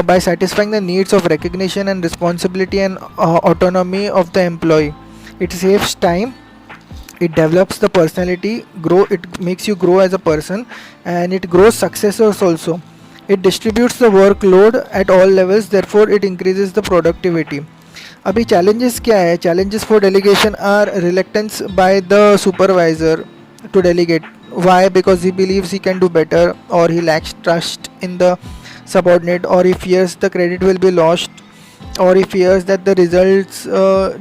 By satisfying the needs of recognition and responsibility and autonomy of the employee. It saves time, it develops the personality, it makes you grow as a person, and it grows successors also. It distributes the workload at all levels, therefore it increases the productivity. अभी challenges क्या है? Challenges for delegation are reluctance by the supervisor to delegate. Why? Because he believes he can do better, or he lacks trust in the subordinate, or he fears the credit will be lost, or he fears that the results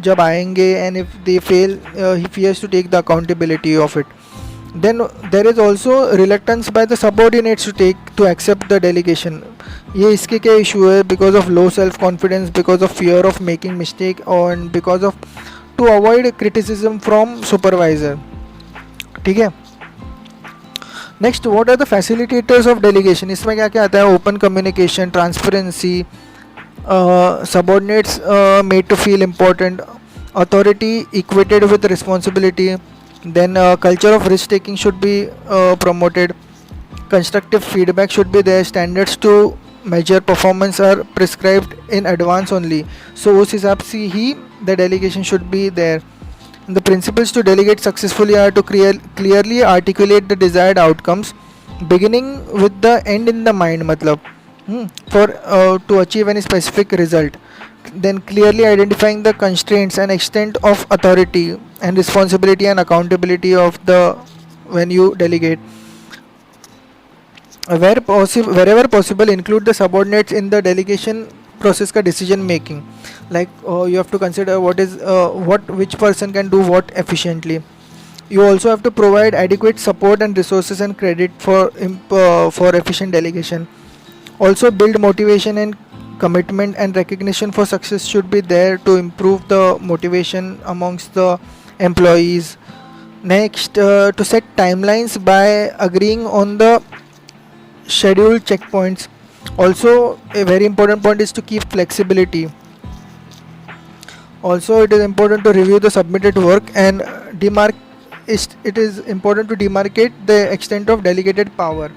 जब आएंगे and if they fail he fears to take the accountability of it. Then there is also reluctance by the subordinates to accept the delegation. ये इसके क्या issue है? Because of low self confidence, because of fear of making mistake, and because of to avoid criticism from supervisor. ठीक है. Next, what are the facilitators of delegation. इसमें क्या क्या आता है? Open communication, transparency, subordinates made to feel important, authority equated with responsibility, then culture of risk taking should be promoted, constructive feedback should be there, standards to measure performance are prescribed in advance only, so उस हिसाब से ही the delegation should be there. The principles to delegate successfully are to clearly articulate the desired outcomes, beginning with the end in the mind, मतलब for to achieve any specific result. Then clearly identifying the constraints and extent of authority and responsibility and accountability of the when you delegate. Wherever possible, include the subordinates in the delegation process का decision making. Like you have to consider which person can do what efficiently. You also have to provide adequate support and resources and credit for efficient delegation. Also build motivation and commitment and recognition for success should be there to improve the motivation amongst the employees. Next, to set timelines by agreeing on the scheduled checkpoints. Also a very important point is to keep flexibility. Also it is important to review the submitted work and it is important to demarcate the extent of delegated power.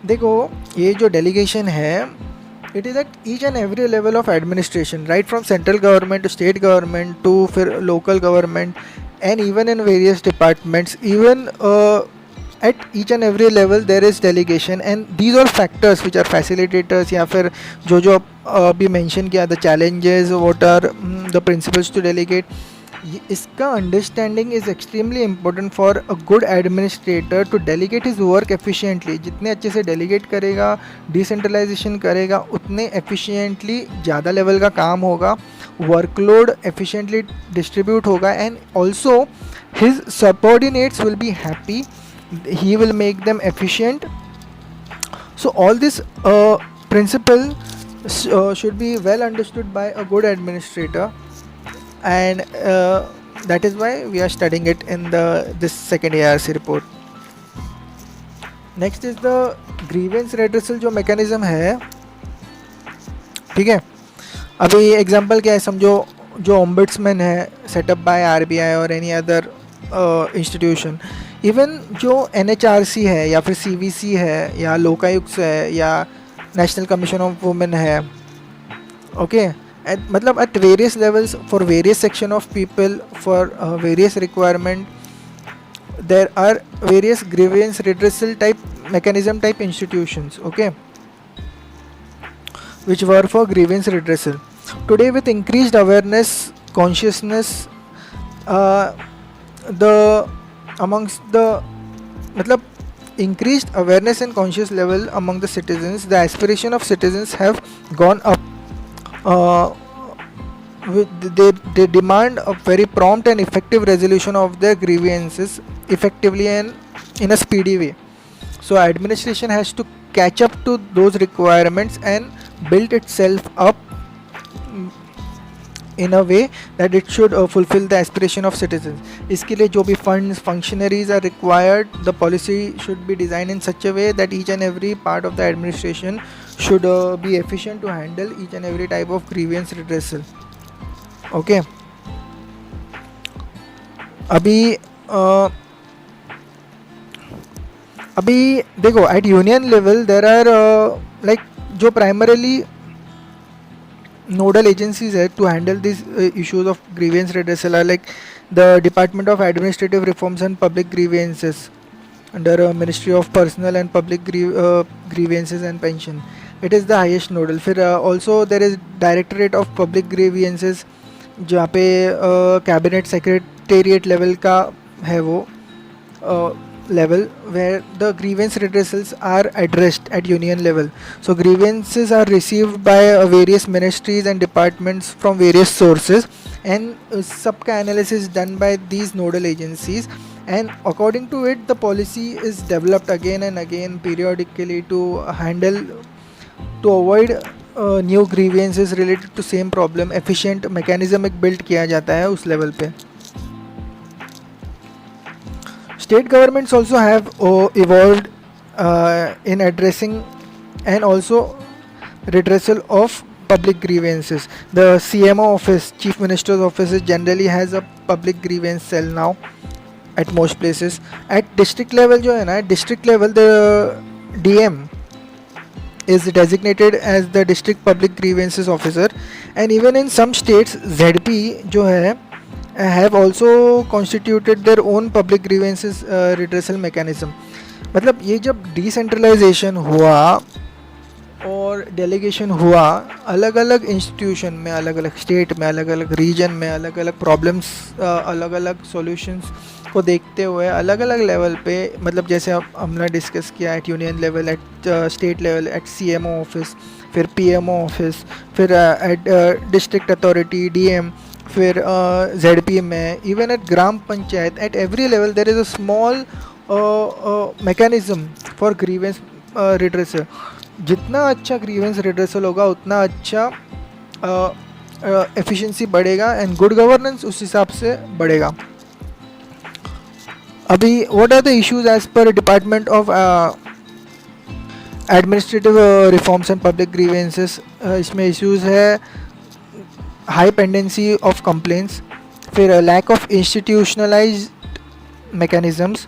देखो ये जो delegation है, it is at each and every level of administration, right from central government to state government to फिर local government, and even in various departments, even at each and every level there is delegation, and these are factors which are facilitators या फिर जो अभी mention किया, the challenges, what are the principles to delegate. इसका understanding is extremely important for a good administrator to delegate his work efficiently. जितने अच्छे से delegate करेगा, decentralization करेगा, उतने efficiently ज़्यादा level का काम होगा, workload efficiently distribute होगा, and also his subordinates will be happy. He will make them efficient. So all this principle should be well understood by a good administrator, and that is why we are studying it in this second ARC report. Next is the grievance redressal जो mechanism है. ठीक है, अभी example क्या है, समझो जो ombudsman है set up by RBI or any other institution, even जो NHRC है या फिर CVC है या लोकायुक्त है या नेशनल कमीशन ऑफ वुमेन है, ओके, मतलब at various levels for various section of people for various requirement, there are various grievance redressal type mechanism type institutions, okay, which were for grievance redressal. Today with increased awareness, consciousness, amongst the मतलब increased awareness and conscious level among the citizens, the aspiration of citizens have gone up. They demand a very prompt and effective resolution of their grievances effectively and in a speedy way. So administration has to catch up to those requirements and build itself up in a way that it should fulfill the aspiration of citizens. इसके लिए जो भी funds, functionaries are required, the policy should be designed in such a way that each and every part of the administration should be efficient to handle each and every type of grievance redressal. Okay. अभी देखो at union level there are like जो primarily nodal agencies है to handle these issues of grievance redressal are like the Department of Administrative Reforms and Public Grievances under Ministry of Personal and Public Grievances and Pension. It is the highest nodal. फिर also there is Directorate of Public Grievances जहाँ पे cabinet secretariat level का है वो, level where the grievance redressals are addressed at union level. So grievances are received by various ministries and departments from various sources, and सबका analysis done by these nodal agencies, and according to it the policy is developed again and again periodically to handle, to avoid new grievances related to same problem. Efficient mechanism एक build किया जाता है उस level पे. State governments also have evolved in addressing and also redressal of public grievances. The CMO office, Chief Minister's office, generally has a public grievance cell now at most places. At district level जो है ना, district level the DM is designated as the district public grievances officer, and even in some states ZP जो है have also constituted their own public grievances redressal mechanism. मतलब ये जब decentralisation हुआ और डेलीगेशन हुआ, अलग अलग इंस्टीट्यूशन में, अलग अलग स्टेट में, अलग अलग रीजन में, अलग अलग प्रॉब्लम्स, अलग अलग सॉल्यूशंस को देखते हुए अलग अलग लेवल पे, मतलब जैसे अब हमने डिस्कस किया at union level, at state level, at CMO office, फिर PMO ऑफिस, फिर एट डिस्ट्रिक्ट अथॉरिटी DM, फिर ZP में, even at gram panchayat, at every level there is a small mechanism for grievance redressal. जितना अच्छा ग्रीवेंस रिड्रेसल होगा उतना अच्छा efficiency बढ़ेगा एंड गुड गवर्नेंस उस हिसाब से बढ़ेगा. अभी what are the issues as per department of administrative reforms and public grievances. इसमें इश्यूज है हाई पेंडेंसी ऑफ कंप्लेंट्स, फिर लैक ऑफ इंस्टीट्यूशनलाइज्ड मैकेनिज्म्स,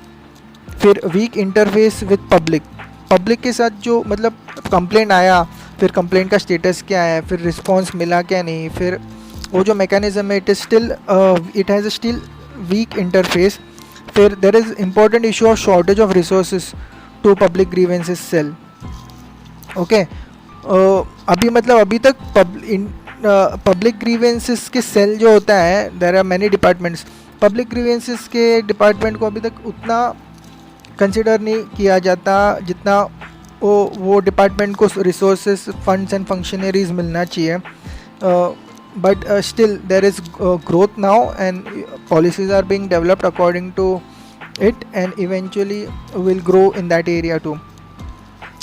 फिर वीक इंटरफेस विद पब्लिक के साथ, जो मतलब कंप्लेंट आया, फिर कंप्लेंट का स्टेटस क्या है, फिर रिस्पांस मिला क्या नहीं, फिर वो जो मैकेनिज्म है it has still weak interface. फिर there is important issue of shortage of resources to public grievances cell. Okay, अभी मतलब अभी तक पब्लिक ग्रीवेंसेस के सेल जो होता है, there are many departments. Public grievances के डिपार्टमेंट को अभी तक उतना कंसिडर नहीं किया जाता जितना वो डिपार्टमेंट को रिसोर्सेस, फंड्स एंड फंक्शनरीज मिलना चाहिए. But still there is growth now and policies are being developed according to it and eventually will grow in that area too.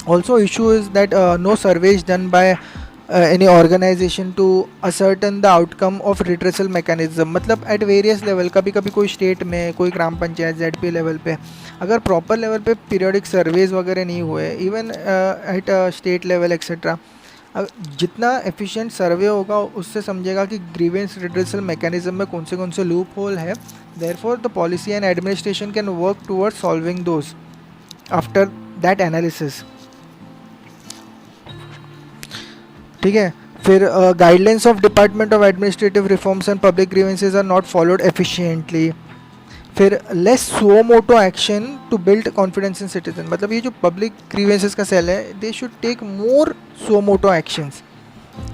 Also issue is that no survey is done by any organization to ascertain the outcome of redressal mechanism. मतलब at various level, कभी कभी कोई state में, कोई ग्राम panchayat ZP level पे अगर proper level पे periodic surveys वगैरह नहीं हुए, even at state level etcetera, जितना एफिशिएंट सर्वे होगा उससे समझेगा कि ग्रीवेंस रिड्रेसल मैकेनिज्म में कौन से लूप होल है. Therefore the policy and administration can work toward solving those after that analysis. ठीक है. फिर guidelines of department of administrative reforms and public grievances are not followed efficiently. फिर less suo moto action to build confidence in citizen. मतलब ये जो public grievances का cell है, they should take more suo moto actions.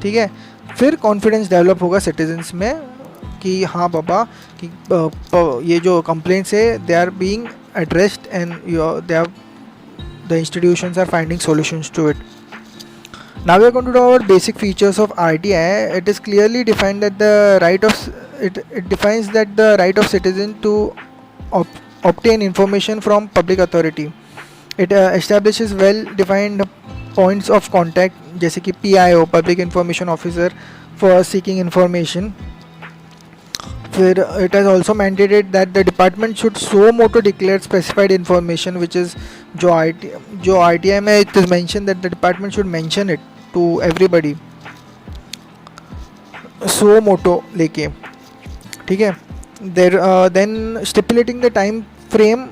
ठीक है. फिर confidence develop होगा सिटीजन्स में कि हाँ बाबा, कि ये जो कंप्लेंट्स है they are being addressed and the institutions are finding solutions to it. Now we are going to talk about basic features of RTI. It is clearly defined that the right of it defines that the right of citizen to obtain information from public authority. It establishes well defined points of contact, जैसे कि PIO, Public Information Officer, for seeking information. फिर it has also mandated that the department should so moto declare specified information, which is जो RTI में it is mentioned that the department should mention it to everybody, so moto लेके. ठीक है. Then stipulating the time frame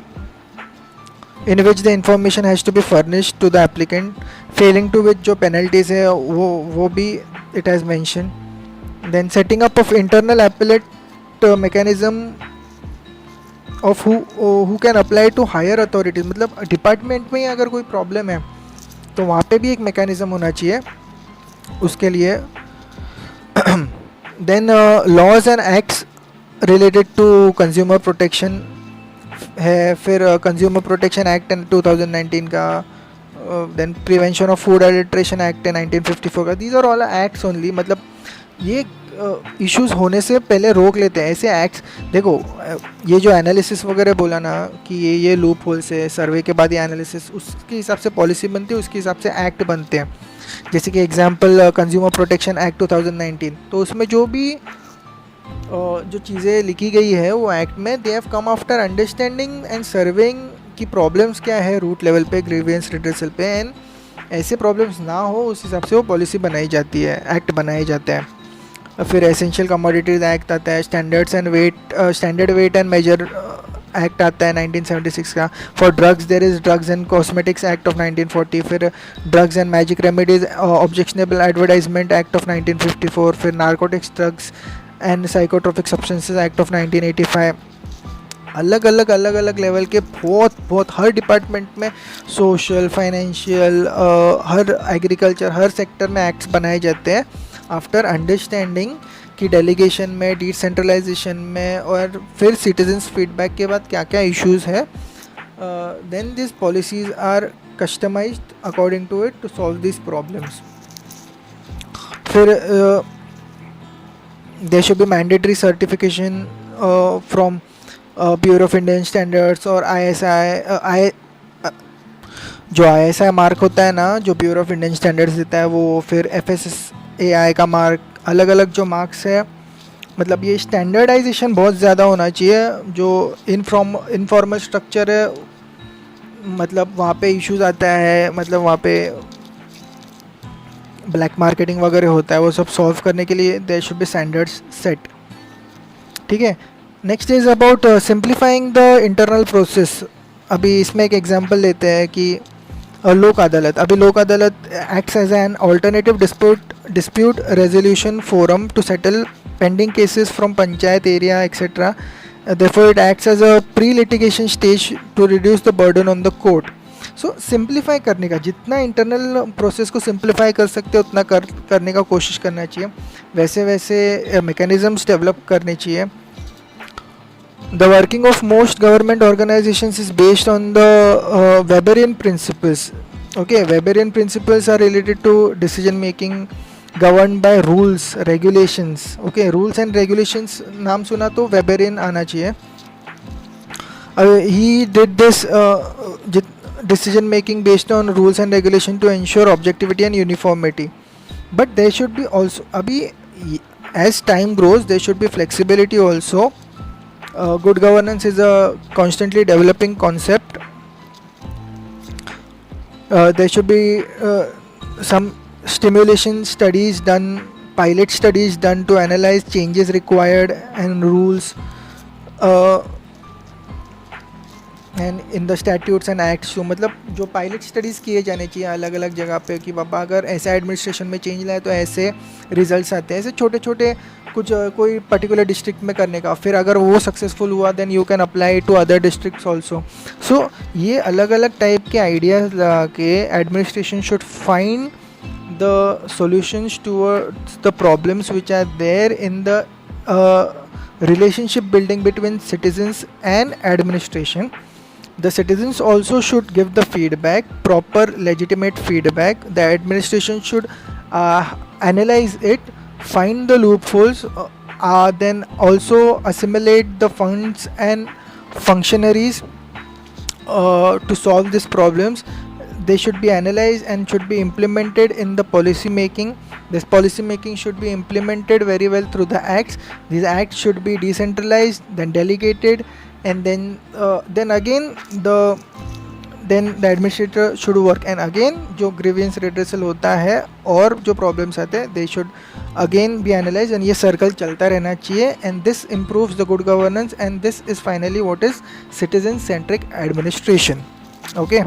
in which the information has to be furnished to the applicant, failing to which जो penalties है वो भी it has mentioned. Then setting up of internal appellate mechanism of who can apply to higher authorities. मतलब department में ही अगर कोई problem है तो वहाँ पे भी एक मैकेनिज्म होना चाहिए उसके लिए. Then laws and acts related to consumer protection. है, फिर कंज्यूमर प्रोटेक्शन एक्ट 2019 का, then prevention of food adulteration act है 1954 का. These are all acts only. मतलब ये इश्यूज होने से पहले रोक लेते हैं ऐसे एक्ट्स. देखो ये जो एनालिसिस वगैरह बोला ना कि ये लूप होल्स है, सर्वे के बाद ये एनालिसिस, उसके हिसाब से पॉलिसी बनती है, उसके हिसाब से एक्ट बनते हैं. जैसे कि एग्जांपल कंज्यूमर प्रोटेक्शन एक्ट 2019, तो उसमें जो भी जो चीज़ें लिखी गई है वो एक्ट में, they have come after understanding and serving की प्रॉब्लम्स क्या है रूट लेवल पे, ग्रीवियंस रिड्रेसल पे, एंड ऐसे प्रॉब्लम्स ना हो उस हिसाब से वो पॉलिसी बनाई जाती है, एक्ट बनाए जाते हैं. फिर एसेंशियल कमोडिटीज़ एक्ट आता है, standard weight and measure act आता है 1976 का. For drugs there is drugs and cosmetics act of 1940. फिर drugs and magic remedies objectionable advertisement act of 1954. फिर narcotics, drugs and psychotropic substances act of 1985. अलग अलग level के बहुत हर डिपार्टमेंट में, सोशल, फाइनेंशियल, हर एग्रीकल्चर, हर सेक्टर में एक्ट्स बनाए जाते हैं आफ्टर अंडरस्टैंडिंग कि डेलीगेशन में, डिसेंट्रलाइजेशन में, और फिर सिटीजन्स फीडबैक के बाद क्या क्या इश्यूज है. Then this policies are customised according to it to solve this problems. फिर there should be mandatory certification from Bureau of Indian Standards और ISI. जो ISI मार्क होता है ना, जो ब्यूरो ऑफ इंडियन स्टैंडर्ड्स देता है वो, फिर FSSAI का मार्क, अलग अलग जो मार्क्स है. मतलब ये स्टैंडर्डाइजेशन बहुत ज़्यादा होना चाहिए. जो इनफॉर्मल स्ट्रक्चर है, मतलब वहाँ पे इश्यूज आता है, मतलब वहाँ पे ब्लैक मार्केटिंग वगैरह होता है, वो सब सॉल्व करने के लिए there should be standards set. ठीक है. Next is about simplifying the internal process. अभी इसमें एक एग्जांपल लेते हैं कि लोक अदालत. अभी Lok Adalat acts as an alternative dispute resolution forum to settle pending cases from panchayat area etcetera. Therefore it acts as a pre-litigation stage to reduce the burden on the court. So simplify करने का, जितना internal process को simplify कर सकते हैं उतना करने का कोशिश करना चाहिए. वैसे मैकेनिज़म्स डेवलप करने चाहिए. The working of most government organisations is based on the Weberian principles. Okay, Weberian principles are related to decision making governed by rules, regulations. Okay, rules and regulations नाम सुना तो वेबरियन आना चाहिए. He did this decision making based on rules and regulation to ensure objectivity and uniformity. But there should be also, abhi as time grows, there should be flexibility also. Good governance is a constantly developing concept. There should be some stimulation studies done, pilot studies done to analyze changes required and rules and in the statutes and acts. तो मतलब जो pilot studies किए जाने चाहिए अलग अलग जगह पे कि बाबा अगर ऐसा एडमिनिस्ट्रेशन में चेंज लाए तो ऐसे रिजल्ट्स आते हैं, ऐसे छोटे छोटे कुछ कोई पर्टिकुलर डिस्ट्रिक्ट में करने का. फिर अगर वो सक्सेसफुल हुआ then you can apply to other districts also. So ये अलग अलग टाइप के आइडियाज़ लगा के administration should find the solutions towards the problems which are there in the relationship building between citizens and administration. The citizens also should give the feedback, proper legitimate feedback. The administration should analyze it, find the loopholes, then also assimilate the funds and functionaries to solve these problems. They should be analyzed and should be implemented in the policy making. This policy making should be implemented very well through the acts. These acts should be decentralized, then delegated, and then again the administrator should work. And again जो grievance redressal होता है और जो problems आते हैं, they should again be analyzed, and ये circle चलता रहना चाहिए. And this improves the good governance, and this is finally what is citizen centric administration. Okay.